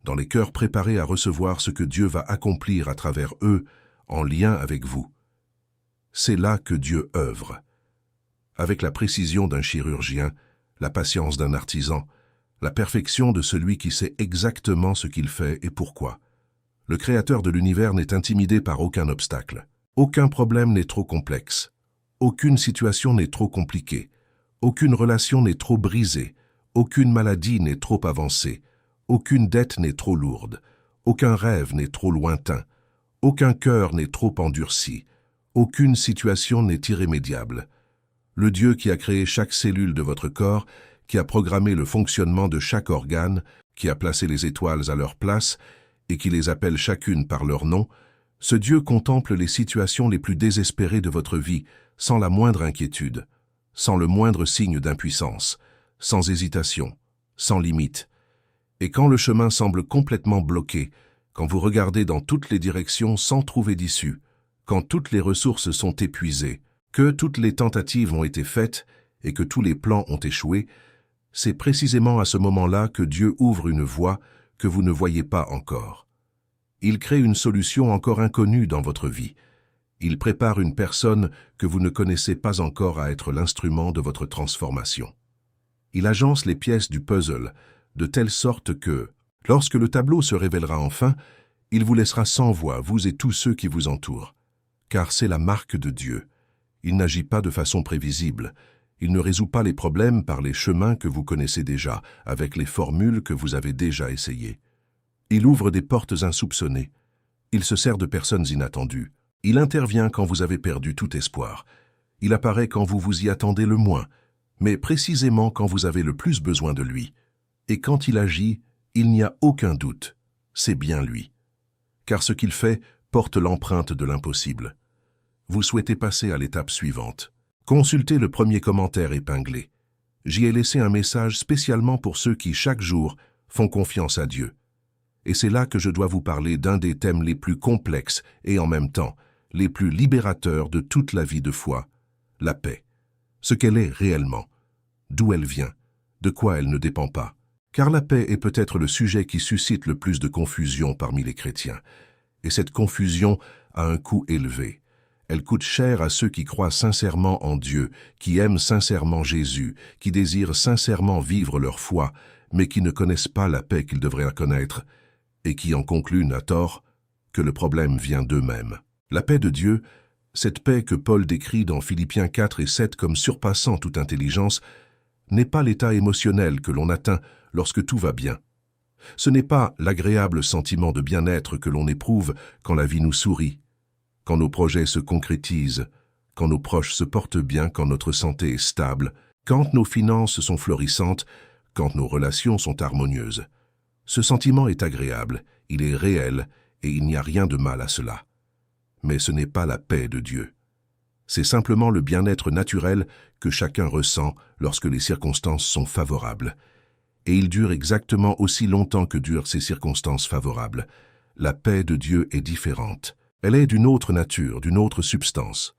dans les cœurs préparés à recevoir ce que Dieu va accomplir à travers eux, en lien avec vous. C'est là que Dieu œuvre. Avec la précision d'un chirurgien, la patience d'un artisan, la perfection de celui qui sait exactement ce qu'il fait et pourquoi. Le Créateur de l'univers n'est intimidé par aucun obstacle. Aucun problème n'est trop complexe. Aucune situation n'est trop compliquée. Aucune relation n'est trop brisée. Aucune maladie n'est trop avancée. Aucune dette n'est trop lourde. Aucun rêve n'est trop lointain. Aucun cœur n'est trop endurci. Aucune situation n'est irrémédiable. Le Dieu qui a créé chaque cellule de votre corps, qui a programmé le fonctionnement de chaque organe, qui a placé les étoiles à leur place et qui les appelle chacune par leur nom, ce Dieu contemple les situations les plus désespérées de votre vie, sans la moindre inquiétude, sans le moindre signe d'impuissance, sans hésitation, sans limite. Et quand le chemin semble complètement bloqué, quand vous regardez dans toutes les directions sans trouver d'issue, quand toutes les ressources sont épuisées, que toutes les tentatives ont été faites et que tous les plans ont échoué, c'est précisément à ce moment-là que Dieu ouvre une voie que vous ne voyez pas encore. Il crée une solution encore inconnue dans votre vie. Il prépare une personne que vous ne connaissez pas encore à être l'instrument de votre transformation. Il agence les pièces du puzzle de telle sorte que, lorsque le tableau se révélera enfin, il vous laissera sans voix, vous et tous ceux qui vous entourent. Car c'est la marque de Dieu. Il n'agit pas de façon prévisible. Il ne résout pas les problèmes par les chemins que vous connaissez déjà, avec les formules que vous avez déjà essayées. Il ouvre des portes insoupçonnées. Il se sert de personnes inattendues. Il intervient quand vous avez perdu tout espoir. Il apparaît quand vous vous y attendez le moins, mais précisément quand vous avez le plus besoin de lui. Et quand il agit, il n'y a aucun doute. C'est bien lui. Car ce qu'il fait porte l'empreinte de l'impossible. Vous souhaitez passer à l'étape suivante. Consultez le premier commentaire épinglé. J'y ai laissé un message spécialement pour ceux qui, chaque jour, font confiance à Dieu. Et c'est là que je dois vous parler d'un des thèmes les plus complexes et en même temps, les plus libérateurs de toute la vie de foi, la paix. Ce qu'elle est réellement, d'où elle vient, de quoi elle ne dépend pas. Car la paix est peut-être le sujet qui suscite le plus de confusion parmi les chrétiens. Et cette confusion a un coût élevé. Elle coûte cher à ceux qui croient sincèrement en Dieu, qui aiment sincèrement Jésus, qui désirent sincèrement vivre leur foi, mais qui ne connaissent pas la paix qu'ils devraient connaître, et qui en concluent à tort que le problème vient d'eux-mêmes. La paix de Dieu, cette paix que Paul décrit dans Philippiens 4 et 7 comme surpassant toute intelligence, n'est pas l'état émotionnel que l'on atteint lorsque tout va bien. Ce n'est pas l'agréable sentiment de bien-être que l'on éprouve quand la vie nous sourit, quand nos projets se concrétisent, quand nos proches se portent bien, quand notre santé est stable, quand nos finances sont florissantes, quand nos relations sont harmonieuses. Ce sentiment est agréable, il est réel et il n'y a rien de mal à cela. Mais ce n'est pas la paix de Dieu. C'est simplement le bien-être naturel que chacun ressent lorsque les circonstances sont favorables. Et il dure exactement aussi longtemps que durent ces circonstances favorables. La paix de Dieu est différente. Elle est d'une autre nature, d'une autre substance.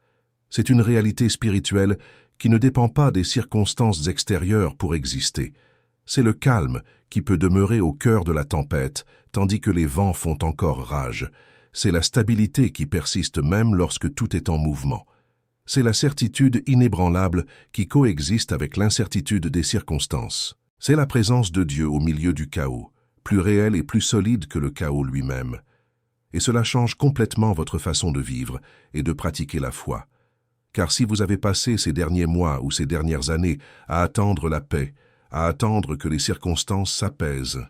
C'est une réalité spirituelle qui ne dépend pas des circonstances extérieures pour exister. C'est le calme qui peut demeurer au cœur de la tempête, tandis que les vents font encore rage. C'est la stabilité qui persiste même lorsque tout est en mouvement. C'est la certitude inébranlable qui coexiste avec l'incertitude des circonstances. C'est la présence de Dieu au milieu du chaos, plus réelle et plus solide que le chaos lui-même. Et cela change complètement votre façon de vivre et de pratiquer la foi. Car si vous avez passé ces derniers mois ou ces dernières années à attendre la paix, à attendre que les circonstances s'apaisent,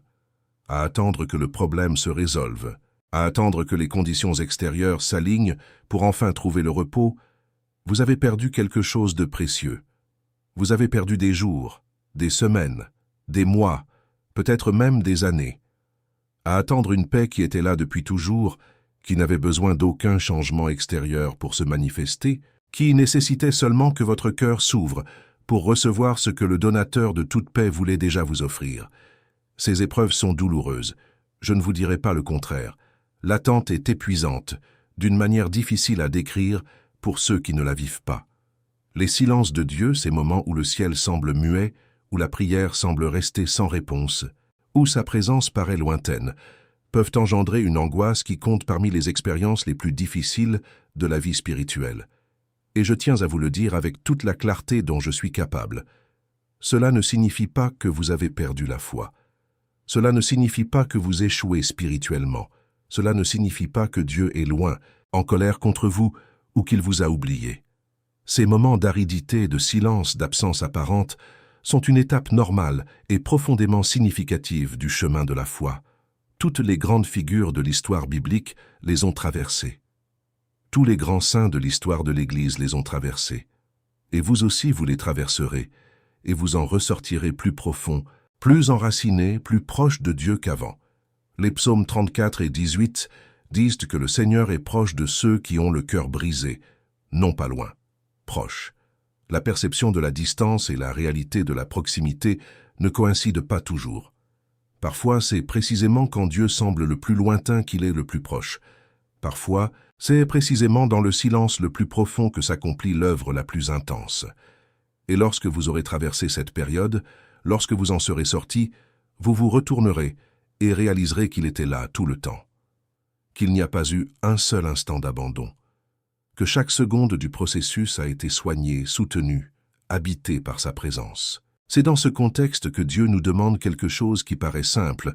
à attendre que le problème se résolve, à attendre que les conditions extérieures s'alignent pour enfin trouver le repos, vous avez perdu quelque chose de précieux. Vous avez perdu des jours, des semaines, des mois, peut-être même des années, à attendre une paix qui était là depuis toujours, qui n'avait besoin d'aucun changement extérieur pour se manifester, qui nécessitait seulement que votre cœur s'ouvre pour recevoir ce que le donateur de toute paix voulait déjà vous offrir. Ces épreuves sont douloureuses, je ne vous dirai pas le contraire. L'attente est épuisante, d'une manière difficile à décrire pour ceux qui ne la vivent pas. Les silences de Dieu, ces moments où le ciel semble muet, où la prière semble rester sans réponse, où sa présence paraît lointaine, peuvent engendrer une angoisse qui compte parmi les expériences les plus difficiles de la vie spirituelle. Et je tiens à vous le dire avec toute la clarté dont je suis capable. Cela ne signifie pas que vous avez perdu la foi. Cela ne signifie pas que vous échouez spirituellement. Cela ne signifie pas que Dieu est loin, en colère contre vous, ou qu'il vous a oublié. Ces moments d'aridité, de silence, d'absence apparente sont une étape normale et profondément significative du chemin de la foi. Toutes les grandes figures de l'histoire biblique les ont traversées. Tous les grands saints de l'histoire de l'Église les ont traversées. Et vous aussi vous les traverserez, et vous en ressortirez plus profond, plus enraciné, plus proche de Dieu qu'avant. Les psaumes 34 et 18 disent que le Seigneur est proche de ceux qui ont le cœur brisé, non pas loin, proche. La perception de la distance et la réalité de la proximité ne coïncident pas toujours. Parfois, c'est précisément quand Dieu semble le plus lointain qu'il est le plus proche. Parfois, c'est précisément dans le silence le plus profond que s'accomplit l'œuvre la plus intense. Et lorsque vous aurez traversé cette période, lorsque vous en serez sorti, vous vous retournerez et réaliserez qu'il était là tout le temps. Qu'il n'y a pas eu un seul instant d'abandon. Que chaque seconde du processus a été soignée, soutenue, habitée par sa présence. C'est dans ce contexte que Dieu nous demande quelque chose qui paraît simple,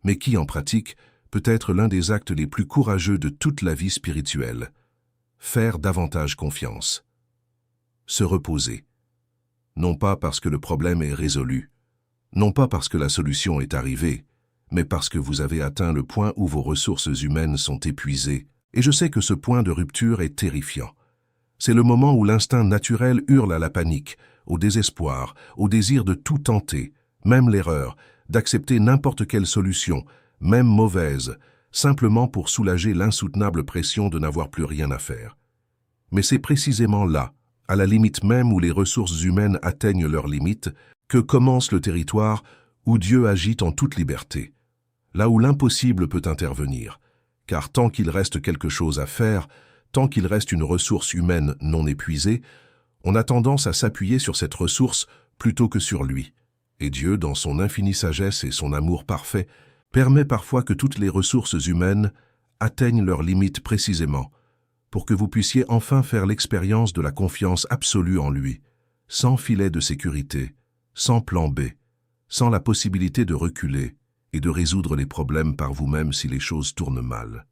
mais qui, en pratique, peut être l'un des actes les plus courageux de toute la vie spirituelle. Faire davantage confiance. Se reposer. Non pas parce que le problème est résolu, non pas parce que la solution est arrivée, mais parce que vous avez atteint le point où vos ressources humaines sont épuisées. Et je sais que ce point de rupture est terrifiant. C'est le moment où l'instinct naturel hurle à la panique, au désespoir, au désir de tout tenter, même l'erreur, d'accepter n'importe quelle solution, même mauvaise, simplement pour soulager l'insoutenable pression de n'avoir plus rien à faire. Mais c'est précisément là, à la limite même où les ressources humaines atteignent leurs limites, que commence le territoire où Dieu agit en toute liberté, là où l'impossible peut intervenir. Car tant qu'il reste quelque chose à faire, tant qu'il reste une ressource humaine non épuisée, on a tendance à s'appuyer sur cette ressource plutôt que sur lui. Et Dieu, dans son infinie sagesse et son amour parfait, permet parfois que toutes les ressources humaines atteignent leurs limites précisément, pour que vous puissiez enfin faire l'expérience de la confiance absolue en lui, sans filet de sécurité, sans plan B, sans la possibilité de reculer et de résoudre les problèmes par vous-même si les choses tournent mal.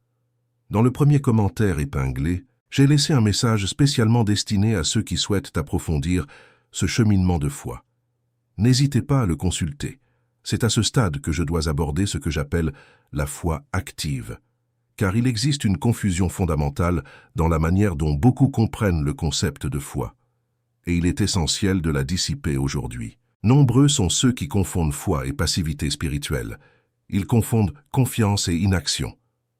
Dans le premier commentaire épinglé, j'ai laissé un message spécialement destiné à ceux qui souhaitent approfondir ce cheminement de foi. N'hésitez pas à le consulter, C'est à ce stade que je dois aborder ce que j'appelle la foi active, car il existe une confusion fondamentale dans la manière dont beaucoup comprennent le concept de foi, et il est essentiel de la dissiper aujourd'hui. Nombreux sont ceux qui confondent foi et passivité spirituelle. Ils confondent confiance et inaction.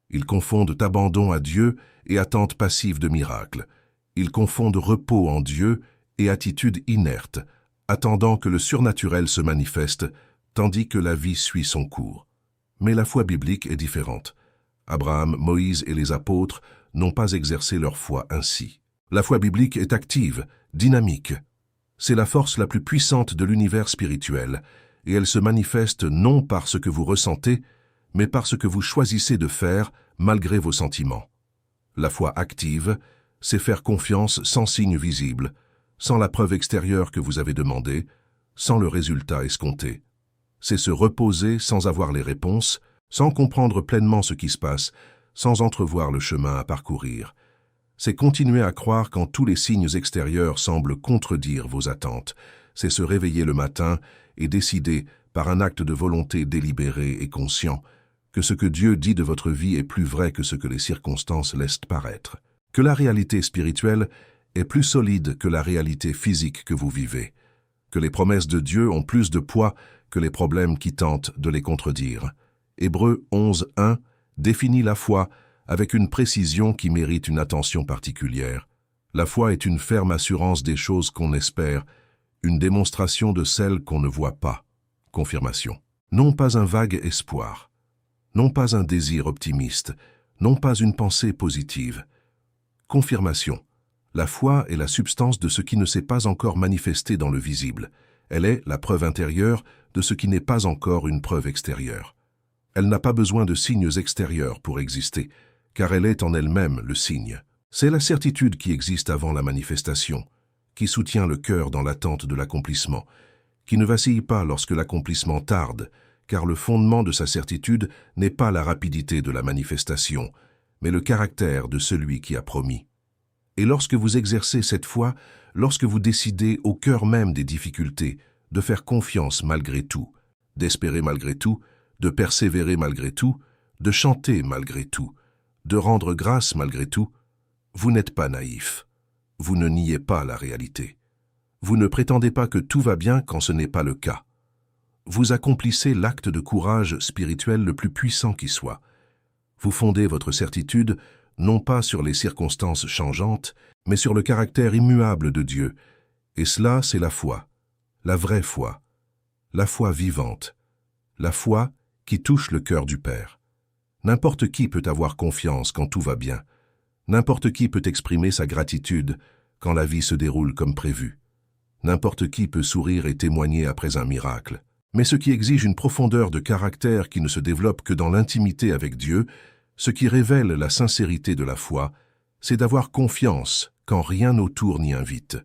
Ils confondent abandon à Dieu et attente passive de miracles. Ils confondent repos en Dieu et attitude inerte, attendant que le surnaturel se manifeste, tandis que la vie suit son cours. Mais la foi biblique est différente. Abraham, Moïse et les apôtres n'ont pas exercé leur foi ainsi. La foi biblique est active, dynamique. C'est la force la plus puissante de l'univers spirituel, et elle se manifeste non par ce que vous ressentez, mais par ce que vous choisissez de faire malgré vos sentiments. La foi active, c'est faire confiance sans signe visible, sans la preuve extérieure que vous avez demandée, sans le résultat escompté. C'est se reposer sans avoir les réponses, sans comprendre pleinement ce qui se passe, sans entrevoir le chemin à parcourir. C'est continuer à croire quand tous les signes extérieurs semblent contredire vos attentes. C'est se réveiller le matin et décider, par un acte de volonté délibéré et conscient, que ce que Dieu dit de votre vie est plus vrai que ce que les circonstances laissent paraître. Que la réalité spirituelle est plus solide que la réalité physique que vous vivez. Que les promesses de Dieu ont plus de poids que les problèmes qui tentent de les contredire. Hébreux 11:1 définit la foi avec une précision qui mérite une attention particulière. La foi est une ferme assurance des choses qu'on espère, une démonstration de celles qu'on ne voit pas. Confirmation. Non pas un vague espoir, non pas un désir optimiste, non pas une pensée positive. Confirmation. La foi est la substance de ce qui ne s'est pas encore manifesté dans le visible. Elle est la preuve intérieure de ce qui n'est pas encore une preuve extérieure. Elle n'a pas besoin de signes extérieurs pour exister, car elle est en elle-même le signe. C'est la certitude qui existe avant la manifestation, qui soutient le cœur dans l'attente de l'accomplissement, qui ne vacille pas lorsque l'accomplissement tarde, car le fondement de sa certitude n'est pas la rapidité de la manifestation, mais le caractère de celui qui a promis. Et lorsque vous exercez cette foi, lorsque vous décidez au cœur même des difficultés, de faire confiance malgré tout, d'espérer malgré tout, de persévérer malgré tout, de chanter malgré tout, de rendre grâce malgré tout, vous n'êtes pas naïf. Vous ne niez pas la réalité. Vous ne prétendez pas que tout va bien quand ce n'est pas le cas. Vous accomplissez l'acte de courage spirituel le plus puissant qui soit. Vous fondez votre certitude non pas sur les circonstances changeantes, mais sur le caractère immuable de Dieu. Et cela, c'est la foi, la vraie foi, la foi vivante, la foi qui touche le cœur du Père. N'importe qui peut avoir confiance quand tout va bien. N'importe qui peut exprimer sa gratitude quand la vie se déroule comme prévu. N'importe qui peut sourire et témoigner après un miracle. Mais ce qui exige une profondeur de caractère qui ne se développe que dans l'intimité avec Dieu, ce qui révèle la sincérité de la foi, c'est d'avoir confiance quand rien autour n'y invite.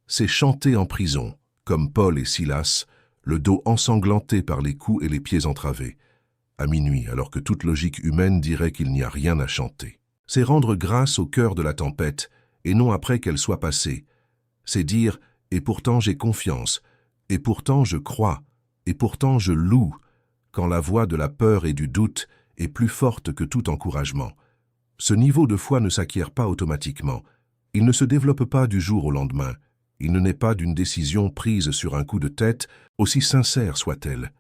C'est chanter en prison, comme Paul et Silas, le dos ensanglanté par les coups et les pieds entravés, à minuit alors que toute logique humaine dirait qu'il n'y a rien à chanter. C'est rendre grâce au cœur de la tempête, et non après qu'elle soit passée. C'est dire « et pourtant j'ai confiance, et pourtant je crois, et pourtant je loue », quand la voix de la peur et du doute est plus forte que tout encouragement. Ce niveau de foi ne s'acquiert pas automatiquement. Il ne se développe pas du jour au lendemain. Il ne naît pas d'une décision prise sur un coup de tête, aussi sincère soit-elle.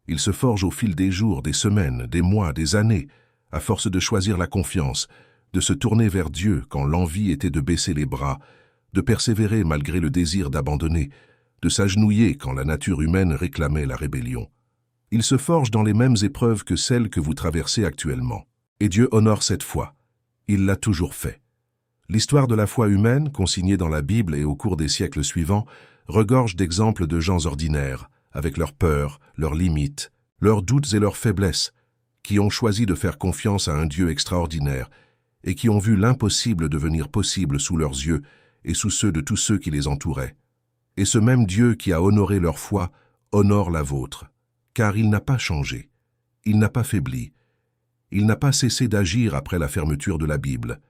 Il se forge au fil des jours, des semaines, des mois, des années, à force de choisir la confiance, de se tourner vers Dieu quand l'envie était de baisser les bras, de persévérer malgré le désir d'abandonner, de s'agenouiller quand la nature humaine réclamait la rébellion. Il se forge dans les mêmes épreuves que celles que vous traversez actuellement. Et Dieu honore cette foi. Il l'a toujours fait. L'histoire de la foi humaine, consignée dans la Bible et au cours des siècles suivants, regorge d'exemples de gens ordinaires, avec leurs peurs, leurs limites, leurs doutes et leurs faiblesses, qui ont choisi de faire confiance à un Dieu extraordinaire et qui ont vu l'impossible devenir possible sous leurs yeux et sous ceux de tous ceux qui les entouraient. Et ce même Dieu qui a honoré leur foi honore la vôtre, car il n'a pas changé, il n'a pas faibli, il n'a pas cessé d'agir après la fermeture de la Bible.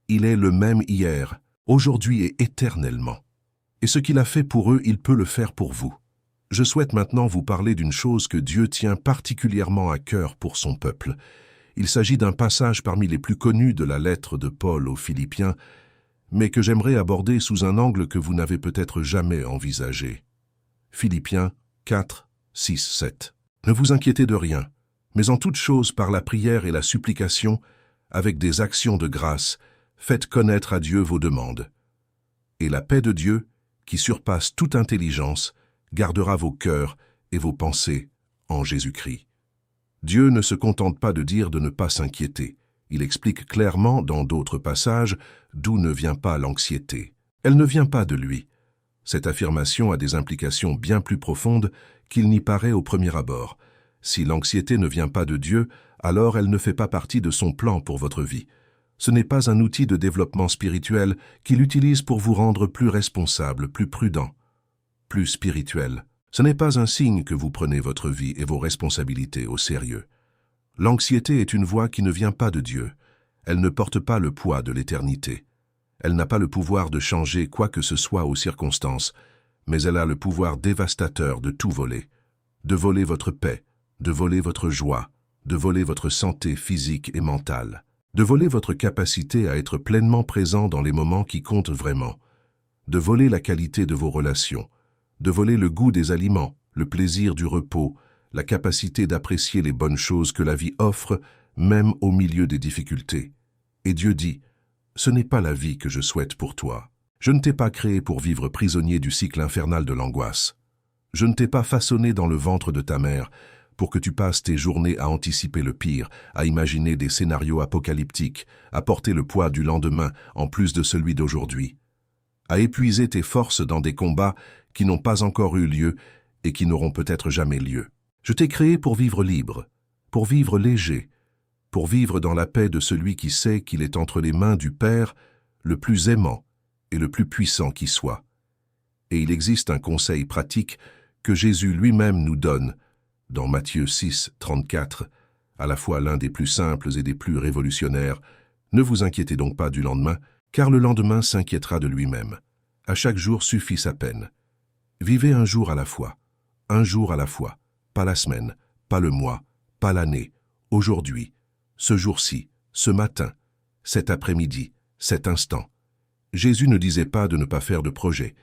Il est le même hier, aujourd'hui et éternellement. Et ce qu'il a fait pour eux, il peut le faire pour vous. Je souhaite maintenant vous parler d'une chose que Dieu tient particulièrement à cœur pour son peuple. Il s'agit d'un passage parmi les plus connus de la lettre de Paul aux Philippiens, mais que j'aimerais aborder sous un angle que vous n'avez peut-être jamais envisagé. Philippiens 4, 6, 7. Ne vous inquiétez de rien, mais en toute chose par la prière et la supplication, avec des actions de grâce, faites connaître à Dieu vos demandes. Et la paix de Dieu, qui surpasse toute intelligence, gardera vos cœurs et vos pensées en Jésus-Christ. Dieu ne se contente pas de dire de ne pas s'inquiéter. Il explique clairement dans d'autres passages d'où ne vient pas l'anxiété. Elle ne vient pas de lui. Cette affirmation a des implications bien plus profondes qu'il n'y paraît au premier abord. Si l'anxiété ne vient pas de Dieu, alors elle ne fait pas partie de son plan pour votre vie. Ce n'est pas un outil de développement spirituel qu'il utilise pour vous rendre plus responsable, plus prudent, plus spirituel. Ce n'est pas un signe que vous prenez votre vie et vos responsabilités au sérieux. L'anxiété est une voix qui ne vient pas de Dieu. Elle ne porte pas le poids de l'éternité. Elle n'a pas le pouvoir de changer quoi que ce soit aux circonstances, mais elle a le pouvoir dévastateur de tout voler. De voler votre paix, de voler votre joie, de voler votre santé physique et mentale, de voler votre capacité à être pleinement présent dans les moments qui comptent vraiment, de voler la qualité de vos relations, de voler le goût des aliments, le plaisir du repos, la capacité d'apprécier les bonnes choses que la vie offre, même au milieu des difficultés. Et Dieu dit, « Ce n'est pas la vie que je souhaite pour toi. Je ne t'ai pas créé pour vivre prisonnier du cycle infernal de l'angoisse. Je ne t'ai pas façonné dans le ventre de ta mère pour que tu passes tes journées à anticiper le pire, à imaginer des scénarios apocalyptiques, à porter le poids du lendemain en plus de celui d'aujourd'hui, à épuiser tes forces dans des combats qui n'ont pas encore eu lieu et qui n'auront peut-être jamais lieu. Je t'ai créé pour vivre libre, pour vivre léger, pour vivre dans la paix de celui qui sait qu'il est entre les mains du Père, le plus aimant et le plus puissant qui soit. Et il existe un conseil pratique que Jésus lui-même nous donne dans Matthieu 6, 34, à la fois l'un des plus simples et des plus révolutionnaires. Ne vous inquiétez donc pas du lendemain, car le lendemain s'inquiétera de lui-même. À chaque jour suffit sa peine. Vivez un jour à la fois, pas la semaine, pas le mois, pas l'année, aujourd'hui, ce jour-ci, ce matin, cet après-midi, cet instant. Jésus ne disait pas de ne pas faire de projet.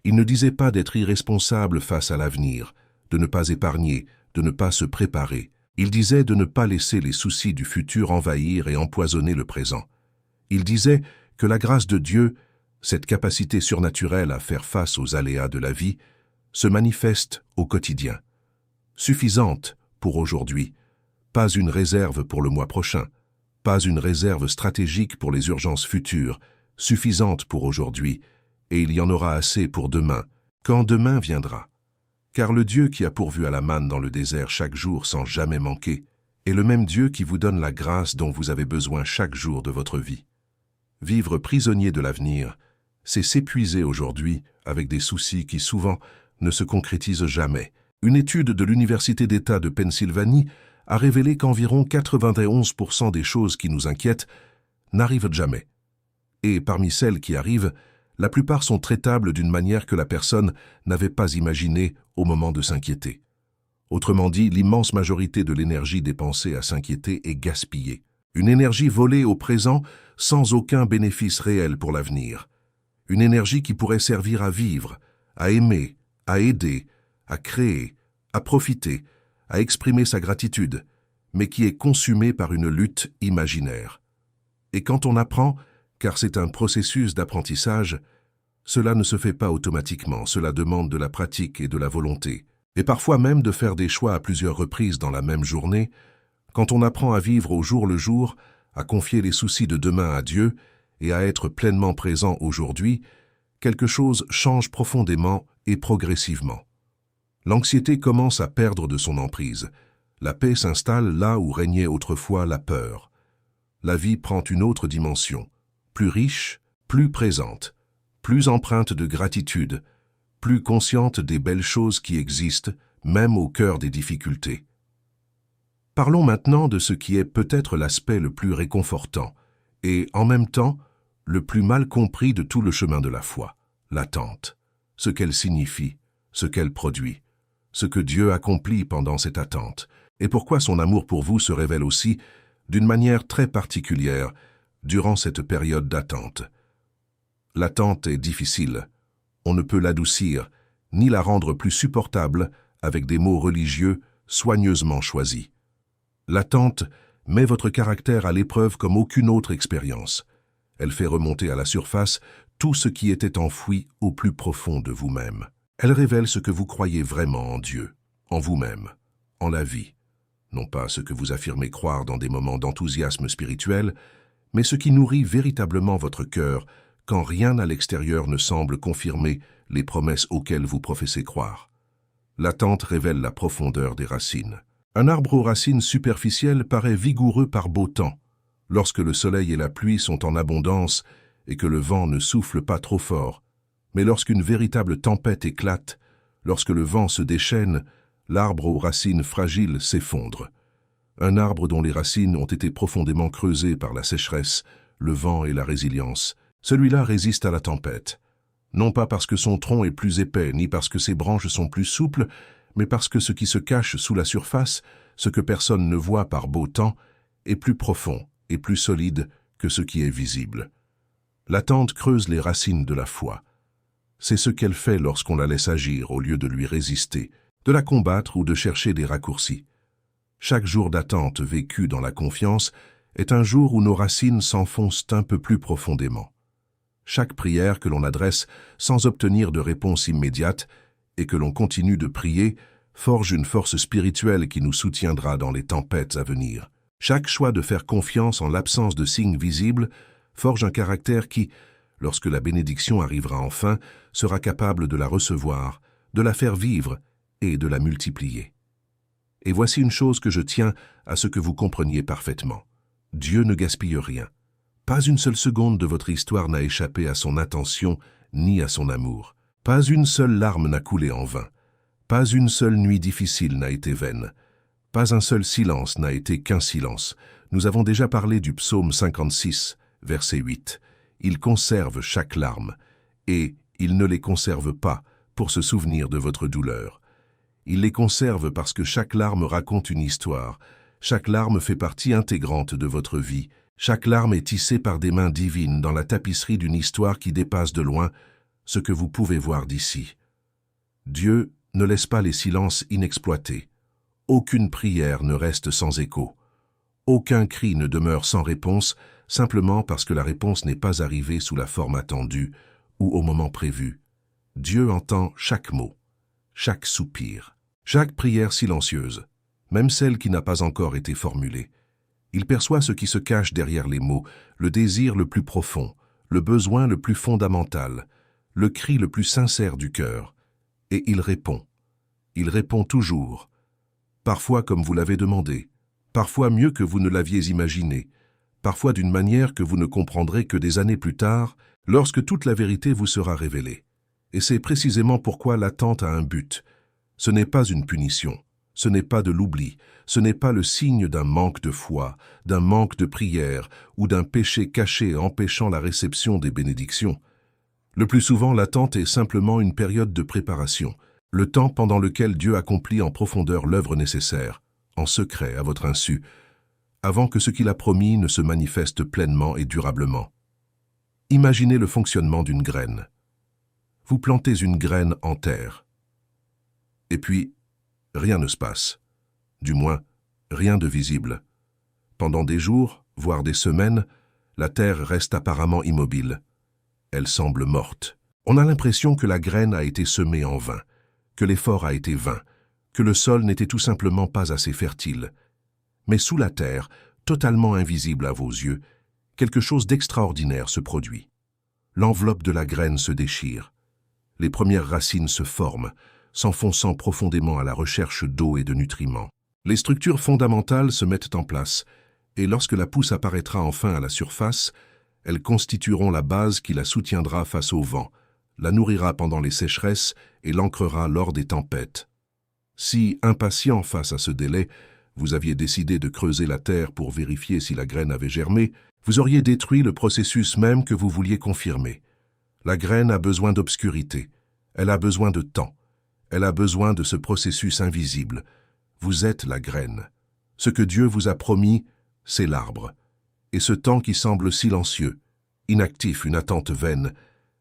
Il ne disait pas d'être irresponsable face à l'avenir, de ne pas épargner, de ne pas se préparer. Il disait de ne pas laisser les soucis du futur envahir et empoisonner le présent. Il disait que la grâce de Dieu, cette capacité surnaturelle à faire face aux aléas de la vie, se manifeste au quotidien. Suffisante pour aujourd'hui, pas une réserve pour le mois prochain, pas une réserve stratégique pour les urgences futures, suffisante pour aujourd'hui, et il y en aura assez pour demain, quand demain viendra. Car le Dieu qui a pourvu à la manne dans le désert chaque jour sans jamais manquer, est le même Dieu qui vous donne la grâce dont vous avez besoin chaque jour de votre vie. Vivre prisonnier de l'avenir, c'est s'épuiser aujourd'hui avec des soucis qui souvent ne se concrétisent jamais. Une étude de l'Université d'État de Pennsylvanie a révélé qu'environ 91% des choses qui nous inquiètent n'arrivent jamais. Et parmi celles qui arrivent, la plupart sont traitables d'une manière que la personne n'avait pas imaginée au moment de s'inquiéter. Autrement dit, l'immense majorité de l'énergie dépensée à s'inquiéter est gaspillée. Une énergie volée au présent sans aucun bénéfice réel pour l'avenir. Une énergie qui pourrait servir à vivre, à aimer, à aider, à créer, à profiter, à exprimer sa gratitude, mais qui est consumée par une lutte imaginaire. Et quand on apprend, car c'est un processus d'apprentissage, cela ne se fait pas automatiquement, cela demande de la pratique et de la volonté, et parfois même de faire des choix à plusieurs reprises dans la même journée. Quand on apprend à vivre au jour le jour, à confier les soucis de demain à Dieu et à être pleinement présent aujourd'hui, quelque chose change profondément et progressivement. L'anxiété commence à perdre de son emprise. La paix s'installe là où régnait autrefois la peur. La vie prend une autre dimension, plus riche, plus présente, plus empreinte de gratitude, plus consciente des belles choses qui existent, même au cœur des difficultés. Parlons maintenant de ce qui est peut-être l'aspect le plus réconfortant et, en même temps, le plus mal compris de tout le chemin de la foi, l'attente, ce qu'elle signifie, ce qu'elle produit. ce que Dieu accomplit pendant cette attente, et pourquoi son amour pour vous se révèle aussi d'une manière très particulière durant cette période d'attente. L'attente est difficile. On ne peut l'adoucir, ni la rendre plus supportable avec des mots religieux soigneusement choisis. L'attente met votre caractère à l'épreuve comme aucune autre expérience. Elle fait remonter à la surface tout ce qui était enfoui au plus profond de vous-même. Elle révèle ce que vous croyez vraiment en Dieu, en vous-même, en la vie. Non pas ce que vous affirmez croire dans des moments d'enthousiasme spirituel, mais ce qui nourrit véritablement votre cœur quand rien à l'extérieur ne semble confirmer les promesses auxquelles vous professez croire. L'attente révèle la profondeur des racines. Un arbre aux racines superficielles paraît vigoureux par beau temps, lorsque le soleil et la pluie sont en abondance et que le vent ne souffle pas trop fort. Mais lorsqu'une véritable tempête éclate, lorsque le vent se déchaîne, l'arbre aux racines fragiles s'effondre. Un arbre dont les racines ont été profondément creusées par la sécheresse, le vent et la résilience, celui-là résiste à la tempête. Non pas parce que son tronc est plus épais, ni parce que ses branches sont plus souples, mais parce que ce qui se cache sous la surface, ce que personne ne voit par beau temps, est plus profond et plus solide que ce qui est visible. L'attente creuse les racines de la foi. C'est ce qu'elle fait lorsqu'on la laisse agir au lieu de lui résister, de la combattre ou de chercher des raccourcis. Chaque jour d'attente vécu dans la confiance est un jour où nos racines s'enfoncent un peu plus profondément. Chaque prière que l'on adresse sans obtenir de réponse immédiate et que l'on continue de prier forge une force spirituelle qui nous soutiendra dans les tempêtes à venir. Chaque choix de faire confiance en l'absence de signes visibles forge un caractère qui, lorsque la bénédiction arrivera enfin, sera capable de la recevoir, de la faire vivre et de la multiplier. Et voici une chose que je tiens à ce que vous compreniez parfaitement. Dieu ne gaspille rien. Pas une seule seconde de votre histoire n'a échappé à son attention ni à son amour. Pas une seule larme n'a coulé en vain. Pas une seule nuit difficile n'a été vaine. Pas un seul silence n'a été qu'un silence. Nous avons déjà parlé du psaume 56, verset 8. Il conserve chaque larme, et il ne les conserve pas pour se souvenir de votre douleur. Il les conserve parce que chaque larme raconte une histoire. Chaque larme fait partie intégrante de votre vie. Chaque larme est tissée par des mains divines dans la tapisserie d'une histoire qui dépasse de loin ce que vous pouvez voir d'ici. Dieu ne laisse pas les silences inexploités. Aucune prière ne reste sans écho. Aucun cri ne demeure sans réponse, simplement parce que la réponse n'est pas arrivée sous la forme attendue ou au moment prévu. Dieu entend chaque mot, chaque soupir, chaque prière silencieuse, même celle qui n'a pas encore été formulée. Il perçoit ce qui se cache derrière les mots, le désir le plus profond, le besoin le plus fondamental, le cri le plus sincère du cœur. Et il répond. Il répond toujours. Parfois comme vous l'avez demandé, parfois mieux que vous ne l'aviez imaginé, parfois d'une manière que vous ne comprendrez que des années plus tard, lorsque toute la vérité vous sera révélée. Et c'est précisément pourquoi l'attente a un but. Ce n'est pas une punition, ce n'est pas de l'oubli, ce n'est pas le signe d'un manque de foi, d'un manque de prière ou d'un péché caché empêchant la réception des bénédictions. Le plus souvent, l'attente est simplement une période de préparation, le temps pendant lequel Dieu accomplit en profondeur l'œuvre nécessaire, en secret à votre insu, avant que ce qu'il a promis ne se manifeste pleinement et durablement. Imaginez le fonctionnement d'une graine. Vous plantez une graine en terre. Et puis, rien ne se passe. Du moins, rien de visible. Pendant des jours, voire des semaines, la terre reste apparemment immobile. Elle semble morte. On a l'impression que la graine a été semée en vain, que l'effort a été vain, que le sol n'était tout simplement pas assez fertile. Mais sous la terre, totalement invisible à vos yeux, quelque chose d'extraordinaire se produit. L'enveloppe de la graine se déchire. Les premières racines se forment, s'enfonçant profondément à la recherche d'eau et de nutriments. Les structures fondamentales se mettent en place, et lorsque la pousse apparaîtra enfin à la surface, elles constitueront la base qui la soutiendra face au vent, la nourrira pendant les sécheresses et l'ancrera lors des tempêtes. Si, impatient face à ce délai, vous aviez décidé de creuser la terre pour vérifier si la graine avait germé, vous auriez détruit le processus même que vous vouliez confirmer. La graine a besoin d'obscurité, elle a besoin de temps, Elle a besoin de ce processus invisible. Vous êtes la graine. Ce que Dieu vous a promis, c'est l'arbre. Et ce temps qui semble silencieux, inactif, une attente vaine,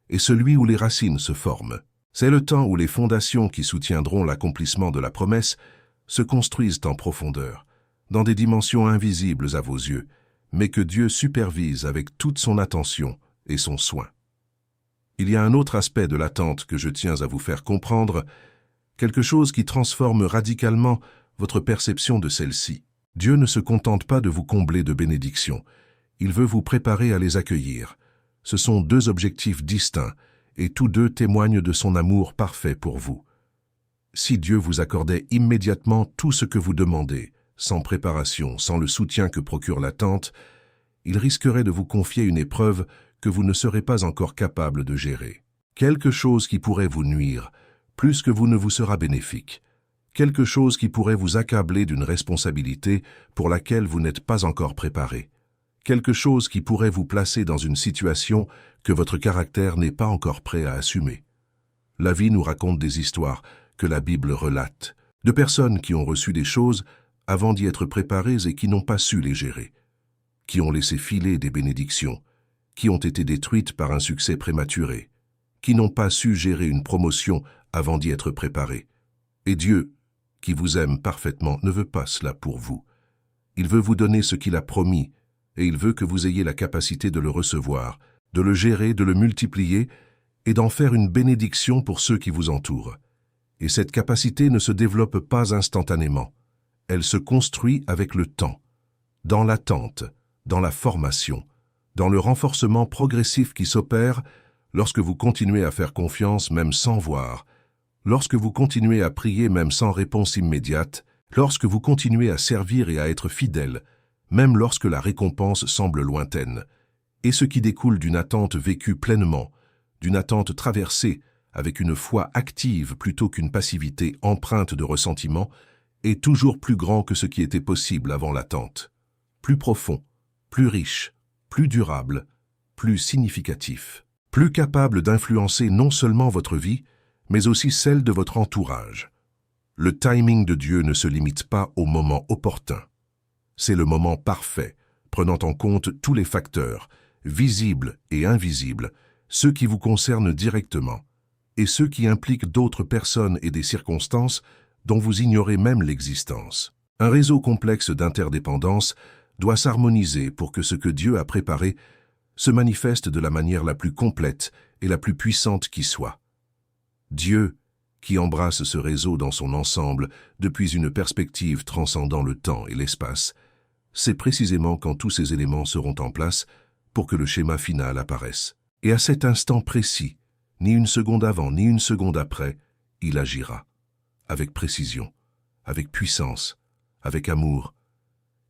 est celui où les racines se forment. C'est le temps où les fondations qui soutiendront l'accomplissement de la promesse se construisent en profondeur, dans des dimensions invisibles à vos yeux, mais que Dieu supervise avec toute son attention et son soin. Il y a un autre aspect de l'attente que je tiens à vous faire comprendre, quelque chose qui transforme radicalement votre perception de celle-ci. Dieu ne se contente pas de vous combler de bénédictions, il veut vous préparer à les accueillir. Ce sont deux objectifs distincts, et tous deux témoignent de son amour parfait pour vous. Si Dieu vous accordait immédiatement tout ce que vous demandez, sans préparation, sans le soutien que procure l'attente, il risquerait de vous confier une épreuve que vous ne serez pas encore capable de gérer. Quelque chose qui pourrait vous nuire, plus que vous ne vous sera bénéfique. Quelque chose qui pourrait vous accabler d'une responsabilité pour laquelle vous n'êtes pas encore préparé. Quelque chose qui pourrait vous placer dans une situation que votre caractère n'est pas encore prêt à assumer. La vie nous raconte des histoires que la Bible relate, de personnes qui ont reçu des choses avant d'y être préparées et qui n'ont pas su les gérer, qui ont laissé filer des bénédictions, qui ont été détruites par un succès prématuré, qui n'ont pas su gérer une promotion avant d'y être préparés. Et Dieu, qui vous aime parfaitement, ne veut pas cela pour vous. Il veut vous donner ce qu'il a promis, et il veut que vous ayez la capacité de le recevoir, de le gérer, de le multiplier, et d'en faire une bénédiction pour ceux qui vous entourent. Et cette capacité ne se développe pas instantanément. Elle se construit avec le temps, dans l'attente, dans la formation, dans le renforcement progressif qui s'opère lorsque vous continuez à faire confiance même sans voir, lorsque vous continuez à prier même sans réponse immédiate, lorsque vous continuez à servir et à être fidèle, même lorsque la récompense semble lointaine, et ce qui découle d'une attente vécue pleinement, d'une attente traversée avec une foi active plutôt qu'une passivité empreinte de ressentiment, est toujours plus grand que ce qui était possible avant l'attente, plus profond, plus riche, plus durable, plus significatif, plus capable d'influencer non seulement votre vie, mais aussi celle de votre entourage. Le timing de Dieu ne se limite pas au moment opportun. C'est le moment parfait, prenant en compte tous les facteurs, visibles et invisibles, ceux qui vous concernent directement, et ceux qui impliquent d'autres personnes et des circonstances dont vous ignorez même l'existence. Un réseau complexe d'interdépendance doit s'harmoniser pour que ce que Dieu a préparé se manifeste de la manière la plus complète et la plus puissante qui soit. Dieu, qui embrasse ce réseau dans son ensemble depuis une perspective transcendant le temps et l'espace, sait précisément quand tous ces éléments seront en place pour que le schéma final apparaisse. Et à cet instant précis, ni une seconde avant, ni une seconde après, il agira, avec précision, avec puissance, avec amour.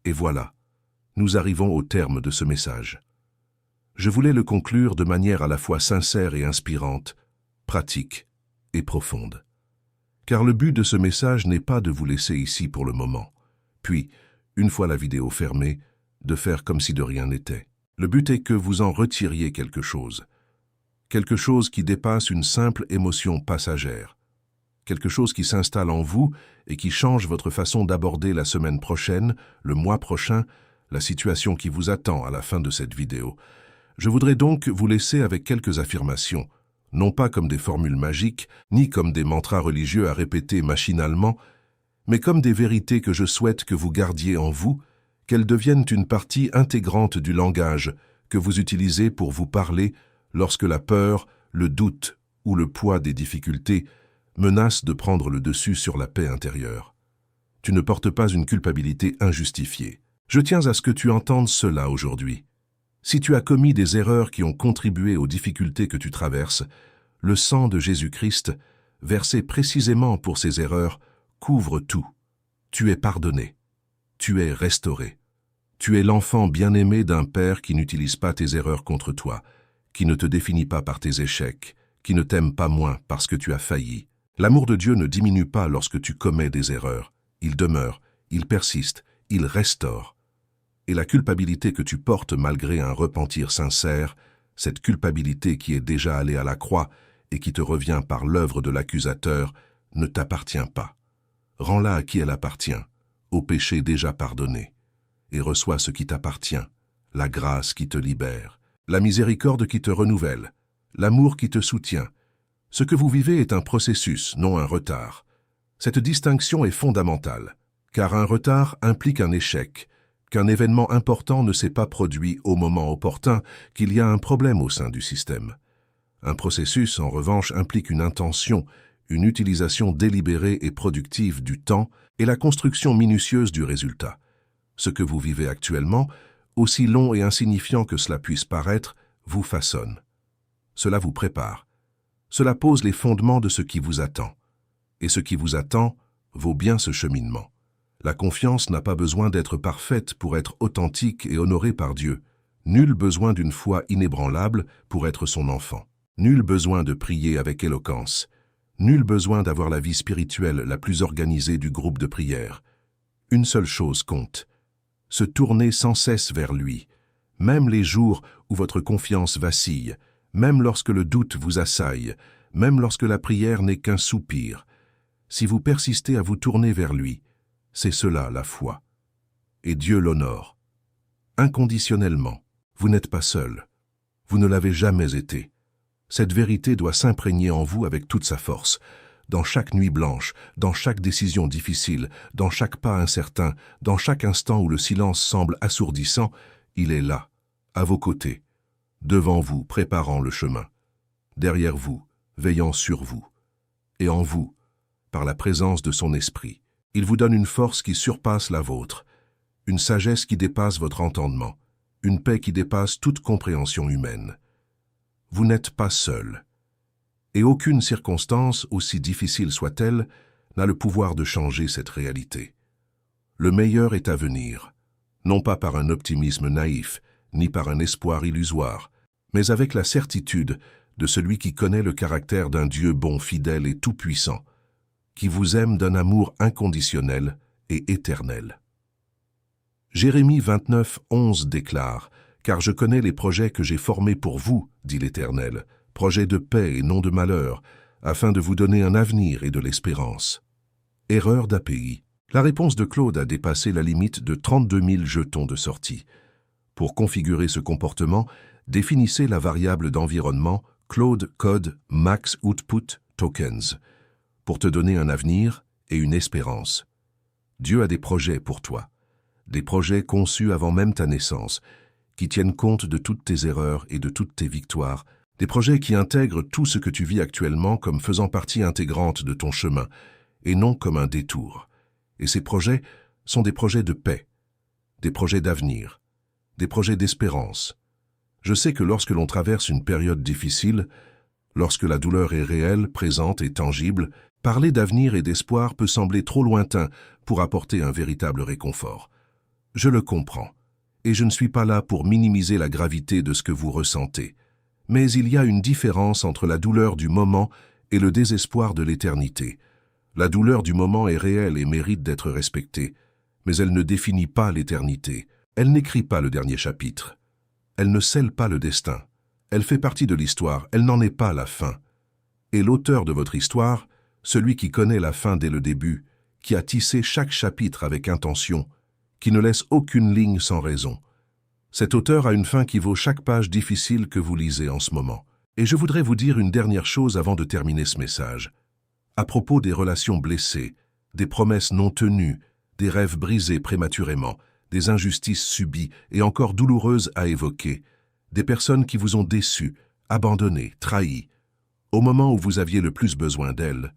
Et voilà, nous arrivons au terme de ce message. Je voulais le conclure de manière à la fois sincère et inspirante, pratique et profonde. Car le but de ce message n'est pas de vous laisser ici pour le moment, puis, une fois la vidéo fermée, de faire comme si de rien n'était. Le but est que vous en retiriez quelque chose qui dépasse une simple émotion passagère, quelque chose qui s'installe en vous et qui change votre façon d'aborder la semaine prochaine, le mois prochain, la situation qui vous attend à la fin de cette vidéo. Je voudrais donc vous laisser avec quelques affirmations, non pas comme des formules magiques, ni comme des mantras religieux à répéter machinalement, mais comme des vérités que je souhaite que vous gardiez en vous, qu'elles deviennent une partie intégrante du langage que vous utilisez pour vous parler lorsque la peur, le doute ou le poids des difficultés menacent de prendre le dessus sur la paix intérieure. Tu ne portes pas une culpabilité injustifiée. Je tiens à ce que tu entendes cela aujourd'hui. Si tu as commis des erreurs qui ont contribué aux difficultés que tu traverses, le sang de Jésus-Christ, versé précisément pour ces erreurs, couvre tout. Tu es pardonné. Tu es restauré. Tu es l'enfant bien-aimé d'un Père qui n'utilise pas tes erreurs contre toi, qui ne te définit pas par tes échecs, qui ne t'aime pas moins parce que tu as failli. L'amour de Dieu ne diminue pas lorsque tu commets des erreurs. Il demeure, il persiste, il restaure. Et la culpabilité que tu portes malgré un repentir sincère, cette culpabilité qui est déjà allée à la croix et qui te revient par l'œuvre de l'accusateur, ne t'appartient pas. Rends-la à qui elle appartient, au péché déjà pardonné, et reçois ce qui t'appartient, la grâce qui te libère, la miséricorde qui te renouvelle, l'amour qui te soutient. Ce que vous vivez est un processus, non un retard. Cette distinction est fondamentale, car un retard implique un échec, qu'un événement important ne s'est pas produit au moment opportun, qu'il y a un problème au sein du système. Un processus, en revanche, implique une intention, une utilisation délibérée et productive du temps et la construction minutieuse du résultat. Ce que vous vivez actuellement, aussi long et insignifiant que cela puisse paraître, vous façonne. Cela vous prépare. Cela pose les fondements de ce qui vous attend. Et ce qui vous attend vaut bien ce cheminement. La confiance n'a pas besoin d'être parfaite pour être authentique et honorée par Dieu. Nul besoin d'une foi inébranlable pour être son enfant. Nul besoin de prier avec éloquence. Nul besoin d'avoir la vie spirituelle la plus organisée du groupe de prière. Une seule chose compte. Se tourner sans cesse vers lui, même les jours où votre confiance vacille, même lorsque le doute vous assaille, même lorsque la prière n'est qu'un soupir. Si vous persistez à vous tourner vers lui, c'est cela la foi. Et Dieu l'honore. Inconditionnellement, vous n'êtes pas seul. Vous ne l'avez jamais été. Cette vérité doit s'imprégner en vous avec toute sa force. Dans chaque nuit blanche, dans chaque décision difficile, dans chaque pas incertain, dans chaque instant où le silence semble assourdissant, il est là, à vos côtés, devant vous, préparant le chemin, derrière vous, veillant sur vous, et en vous, par la présence de son esprit. Il vous donne une force qui surpasse la vôtre, une sagesse qui dépasse votre entendement, une paix qui dépasse toute compréhension humaine. Vous n'êtes pas seul. Et aucune circonstance, aussi difficile soit-elle, n'a le pouvoir de changer cette réalité. Le meilleur est à venir, non pas par un optimisme naïf, ni par un espoir illusoire, mais avec la certitude de celui qui connaît le caractère d'un Dieu bon, fidèle et tout-puissant, qui vous aime d'un amour inconditionnel et éternel. Jérémie 29, 11 déclare « Car je connais les projets que j'ai formés pour vous, dit l'Éternel, projets de paix et non de malheur, afin de vous donner un avenir et de l'espérance. » Erreur d'API. La réponse de Claude a dépassé la limite de 32 000 jetons de sortie. Pour configurer ce comportement, définissez la variable d'environnement Claude Code Max Output Tokens pour te donner un avenir et une espérance. Dieu a des projets pour toi, des projets conçus avant même ta naissance, qui tiennent compte de toutes tes erreurs et de toutes tes victoires, des projets qui intègrent tout ce que tu vis actuellement comme faisant partie intégrante de ton chemin, et non comme un détour. Et ces projets sont des projets de paix, des projets d'avenir, des projets d'espérance. Je sais que lorsque l'on traverse une période difficile, lorsque la douleur est réelle, présente et tangible, parler d'avenir et d'espoir peut sembler trop lointain pour apporter un véritable réconfort. Je le comprends, et je ne suis pas là pour minimiser la gravité de ce que vous ressentez. Mais il y a une différence entre la douleur du moment et le désespoir de l'éternité. La douleur du moment est réelle et mérite d'être respectée, mais elle ne définit pas l'éternité. Elle n'écrit pas le dernier chapitre. Elle ne scelle pas le destin. Elle fait partie de l'histoire, elle n'en est pas la fin. Et l'auteur de votre histoire, celui qui connaît la fin dès le début, qui a tissé chaque chapitre avec intention, qui ne laisse aucune ligne sans raison. Cet auteur a une fin qui vaut chaque page difficile que vous lisez en ce moment. Et je voudrais vous dire une dernière chose avant de terminer ce message. À propos des relations blessées, des promesses non tenues, des rêves brisés prématurément, des injustices subies et encore douloureuses à évoquer, des personnes qui vous ont déçus, abandonnés, trahis, au moment où vous aviez le plus besoin d'elles.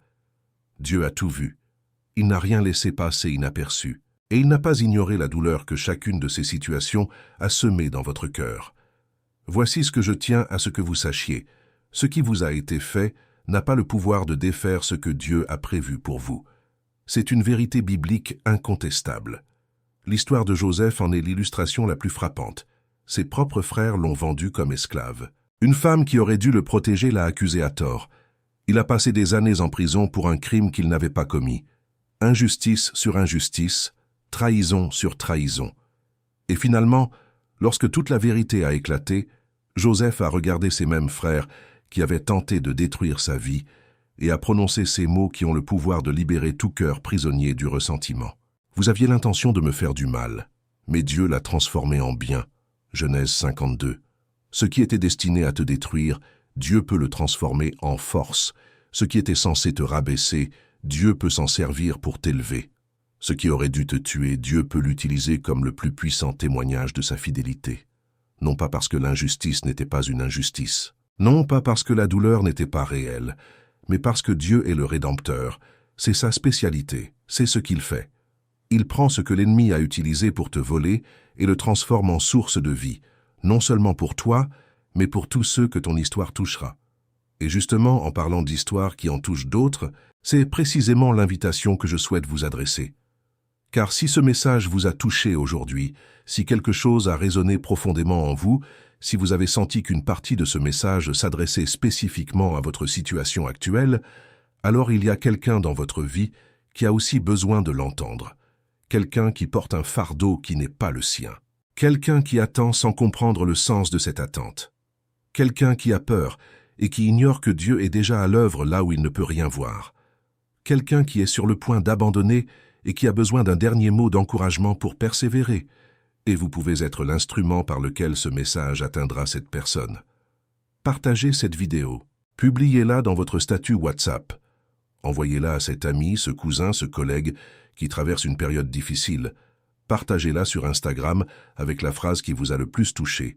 Dieu a tout vu. Il n'a rien laissé passer inaperçu. Et il n'a pas ignoré la douleur que chacune de ces situations a semée dans votre cœur. Voici ce que je tiens à ce que vous sachiez. Ce qui vous a été fait n'a pas le pouvoir de défaire ce que Dieu a prévu pour vous. C'est une vérité biblique incontestable. L'histoire de Joseph en est l'illustration la plus frappante. Ses propres frères l'ont vendu comme esclave. Une femme qui aurait dû le protéger l'a accusé à tort. Il a passé des années en prison pour un crime qu'il n'avait pas commis. Injustice sur injustice, trahison sur trahison. Et finalement, lorsque toute la vérité a éclaté, Joseph a regardé ses mêmes frères qui avaient tenté de détruire sa vie, et à prononcer ces mots qui ont le pouvoir de libérer tout cœur prisonnier du ressentiment. Vous aviez l'intention de me faire du mal, mais Dieu l'a transformé en bien. Genèse 52. Ce qui était destiné à te détruire, Dieu peut le transformer en force. Ce qui était censé te rabaisser, Dieu peut s'en servir pour t'élever. Ce qui aurait dû te tuer, Dieu peut l'utiliser comme le plus puissant témoignage de sa fidélité. Non pas parce que l'injustice n'était pas une injustice, non pas parce que la douleur n'était pas réelle, mais parce que Dieu est le Rédempteur. C'est sa spécialité, c'est ce qu'il fait. Il prend ce que l'ennemi a utilisé pour te voler et le transforme en source de vie, non seulement pour toi, mais pour tous ceux que ton histoire touchera. Et justement, en parlant d'histoires qui en touchent d'autres, c'est précisément l'invitation que je souhaite vous adresser. Car si ce message vous a touché aujourd'hui, si quelque chose a résonné profondément en vous, si vous avez senti qu'une partie de ce message s'adressait spécifiquement à votre situation actuelle, alors il y a quelqu'un dans votre vie qui a aussi besoin de l'entendre. Quelqu'un qui porte un fardeau qui n'est pas le sien. Quelqu'un qui attend sans comprendre le sens de cette attente. Quelqu'un qui a peur et qui ignore que Dieu est déjà à l'œuvre là où il ne peut rien voir. Quelqu'un qui est sur le point d'abandonner et qui a besoin d'un dernier mot d'encouragement pour persévérer. Et vous pouvez être l'instrument par lequel ce message atteindra cette personne. Partagez cette vidéo. Publiez-la dans votre statut WhatsApp. Envoyez-la à cet ami, ce cousin, ce collègue qui traverse une période difficile. Partagez-la sur Instagram avec la phrase qui vous a le plus touché.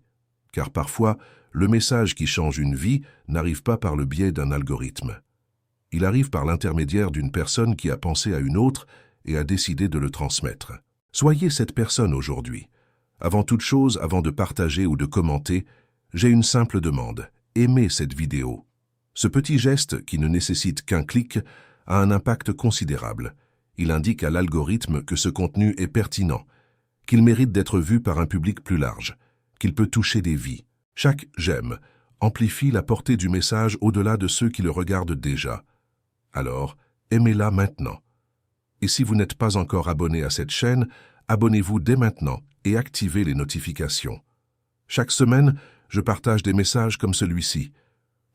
Car parfois, le message qui change une vie n'arrive pas par le biais d'un algorithme. Il arrive par l'intermédiaire d'une personne qui a pensé à une autre et a décidé de le transmettre. Soyez cette personne aujourd'hui. Avant toute chose, avant de partager ou de commenter, j'ai une simple demande. Aimez cette vidéo. Ce petit geste, qui ne nécessite qu'un clic, a un impact considérable. Il indique à l'algorithme que ce contenu est pertinent, qu'il mérite d'être vu par un public plus large, qu'il peut toucher des vies. Chaque « j'aime » amplifie la portée du message au-delà de ceux qui le regardent déjà. Alors, aimez-la maintenant. Et si vous n'êtes pas encore abonné à cette chaîne, abonnez-vous dès maintenant et activez les notifications. Chaque semaine, je partage des messages comme celui-ci,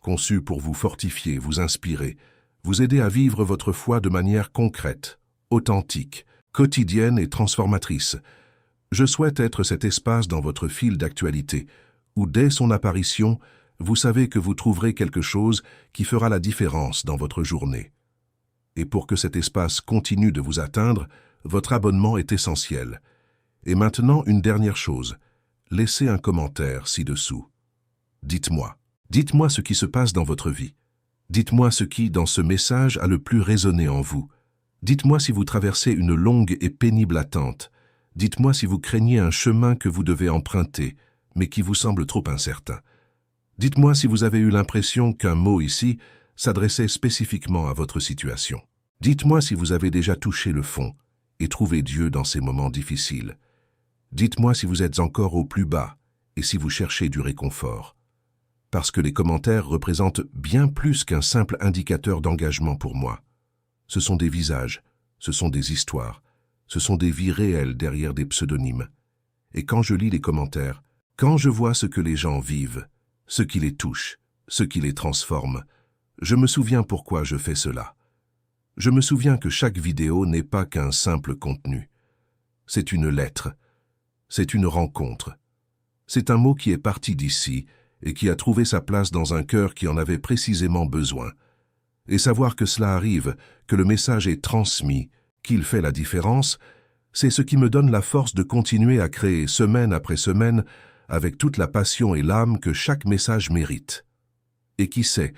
conçus pour vous fortifier, vous inspirer, vous aider à vivre votre foi de manière concrète, authentique, quotidienne et transformatrice. Je souhaite être cet espace dans votre fil d'actualité, où dès son apparition, vous savez que vous trouverez quelque chose qui fera la différence dans votre journée. Et pour que cet espace continue de vous atteindre, votre abonnement est essentiel. Et maintenant, une dernière chose. Laissez un commentaire ci-dessous. Dites-moi ce qui se passe dans votre vie. Dites-moi ce qui, dans ce message, a le plus résonné en vous. Dites-moi si vous traversez une longue et pénible attente. Dites-moi si vous craignez un chemin que vous devez emprunter, mais qui vous semble trop incertain. Dites-moi si vous avez eu l'impression qu'un mot ici s'adressait spécifiquement à votre situation. Dites-moi si vous avez déjà touché le fond et trouvé Dieu dans ces moments difficiles. Dites-moi si vous êtes encore au plus bas et si vous cherchez du réconfort. Parce que les commentaires représentent bien plus qu'un simple indicateur d'engagement pour moi. Ce sont des visages, ce sont des histoires, ce sont des vies réelles derrière des pseudonymes. Et quand je lis les commentaires, quand je vois ce que les gens vivent, ce qui les touche, ce qui les transforme, je me souviens pourquoi je fais cela. Je me souviens que chaque vidéo n'est pas qu'un simple contenu. C'est une lettre, c'est une rencontre. C'est un mot qui est parti d'ici et qui a trouvé sa place dans un cœur qui en avait précisément besoin. Et savoir que cela arrive, que le message est transmis, qu'il fait la différence, c'est ce qui me donne la force de continuer à créer semaine après semaine avec toute la passion et l'âme que chaque message mérite. Et qui sait,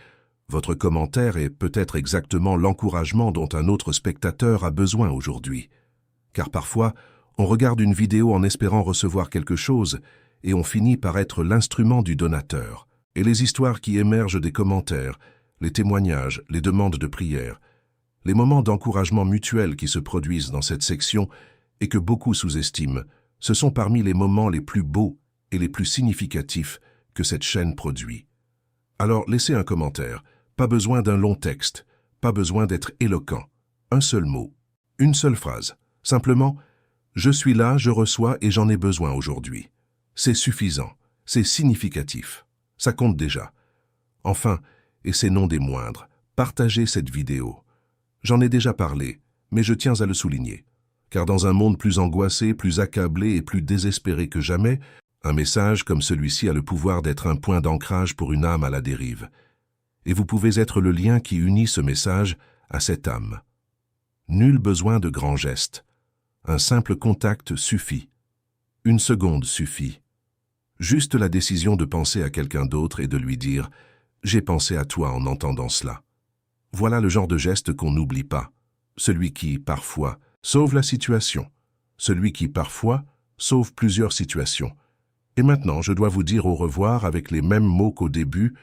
votre commentaire est peut-être exactement l'encouragement dont un autre spectateur a besoin aujourd'hui. Car parfois, on regarde une vidéo en espérant recevoir quelque chose et on finit par être l'instrument du donateur. Et les histoires qui émergent des commentaires, les témoignages, les demandes de prière, les moments d'encouragement mutuel qui se produisent dans cette section et que beaucoup sous-estiment, ce sont parmi les moments les plus beaux et les plus significatifs que cette chaîne produit. Alors laissez un commentaire, pas besoin d'un long texte, pas besoin d'être éloquent, un seul mot, une seule phrase, simplement « Je suis là, je reçois et j'en ai besoin aujourd'hui ». C'est suffisant, c'est significatif, ça compte déjà. Enfin, et c'est non des moindres, Partagez cette vidéo. J'en ai déjà parlé, mais je tiens à le souligner. Car dans un monde plus angoissé, plus accablé et plus désespéré que jamais, un message comme celui-ci a le pouvoir d'être un point d'ancrage pour une âme à la dérive. Et vous pouvez être le lien qui unit ce message à cette âme. Nul besoin de grands gestes. Un simple contact suffit. Une seconde suffit. Juste la décision de penser à quelqu'un d'autre et de lui dire « J'ai pensé à toi en entendant cela ». Voilà le genre de geste qu'on n'oublie pas. Celui qui, parfois, sauve la situation. Celui qui, parfois, sauve plusieurs situations. Et maintenant, je dois vous dire au revoir avec les mêmes mots qu'au début.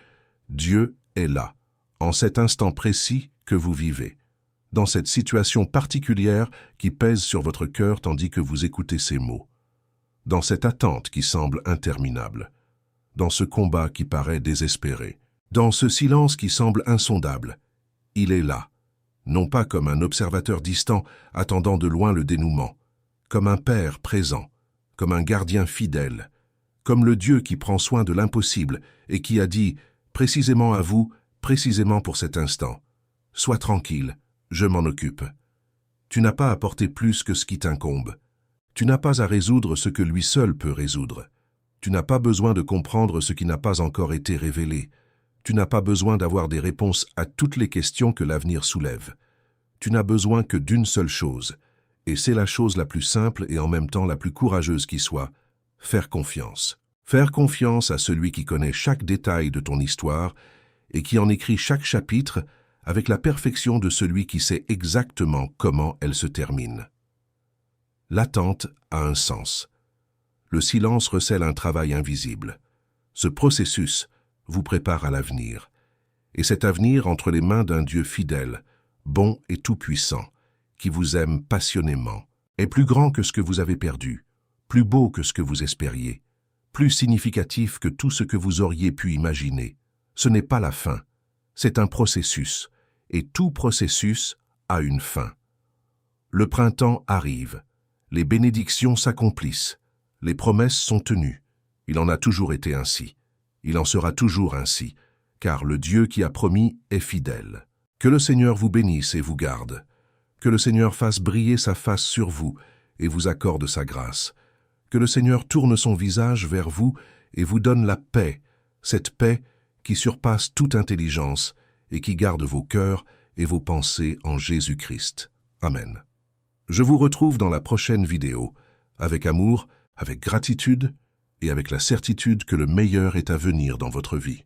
Dieu est là, en cet instant précis que vous vivez, dans cette situation particulière qui pèse sur votre cœur tandis que vous écoutez ces mots, dans cette attente qui semble interminable, dans ce combat qui paraît désespéré, dans ce silence qui semble insondable. Il est là, non pas comme un observateur distant attendant de loin le dénouement, comme un père présent, comme un gardien fidèle, comme le Dieu qui prend soin de l'impossible et qui a dit, précisément à vous, précisément pour cet instant, « Sois tranquille, je m'en occupe. » Tu n'as pas à porter plus que ce qui t'incombe. Tu n'as pas à résoudre ce que lui seul peut résoudre. Tu n'as pas besoin de comprendre ce qui n'a pas encore été révélé. Tu n'as pas besoin d'avoir des réponses à toutes les questions que l'avenir soulève. Tu n'as besoin que d'une seule chose, et c'est la chose la plus simple et en même temps la plus courageuse qui soit, faire confiance. Faire confiance à celui qui connaît chaque détail de ton histoire et qui en écrit chaque chapitre avec la perfection de celui qui sait exactement comment elle se termine. L'attente a un sens. Le silence recèle un travail invisible. Ce processus vous prépare à l'avenir. Et cet avenir entre les mains d'un Dieu fidèle, bon et tout-puissant, qui vous aime passionnément, est plus grand que ce que vous avez perdu, plus beau que ce que vous espériez, plus significatif que tout ce que vous auriez pu imaginer. Ce n'est pas la fin, c'est un processus, et tout processus a une fin. Le printemps arrive, les bénédictions s'accomplissent, les promesses sont tenues. Il en a toujours été ainsi, il en sera toujours ainsi, car le Dieu qui a promis est fidèle. Que le Seigneur vous bénisse et vous garde, que le Seigneur fasse briller sa face sur vous et vous accorde sa grâce. Que le Seigneur tourne son visage vers vous et vous donne la paix, cette paix qui surpasse toute intelligence et qui garde vos cœurs et vos pensées en Jésus-Christ. Amen. Je vous retrouve dans la prochaine vidéo, avec amour, avec gratitude et avec la certitude que le meilleur est à venir dans votre vie.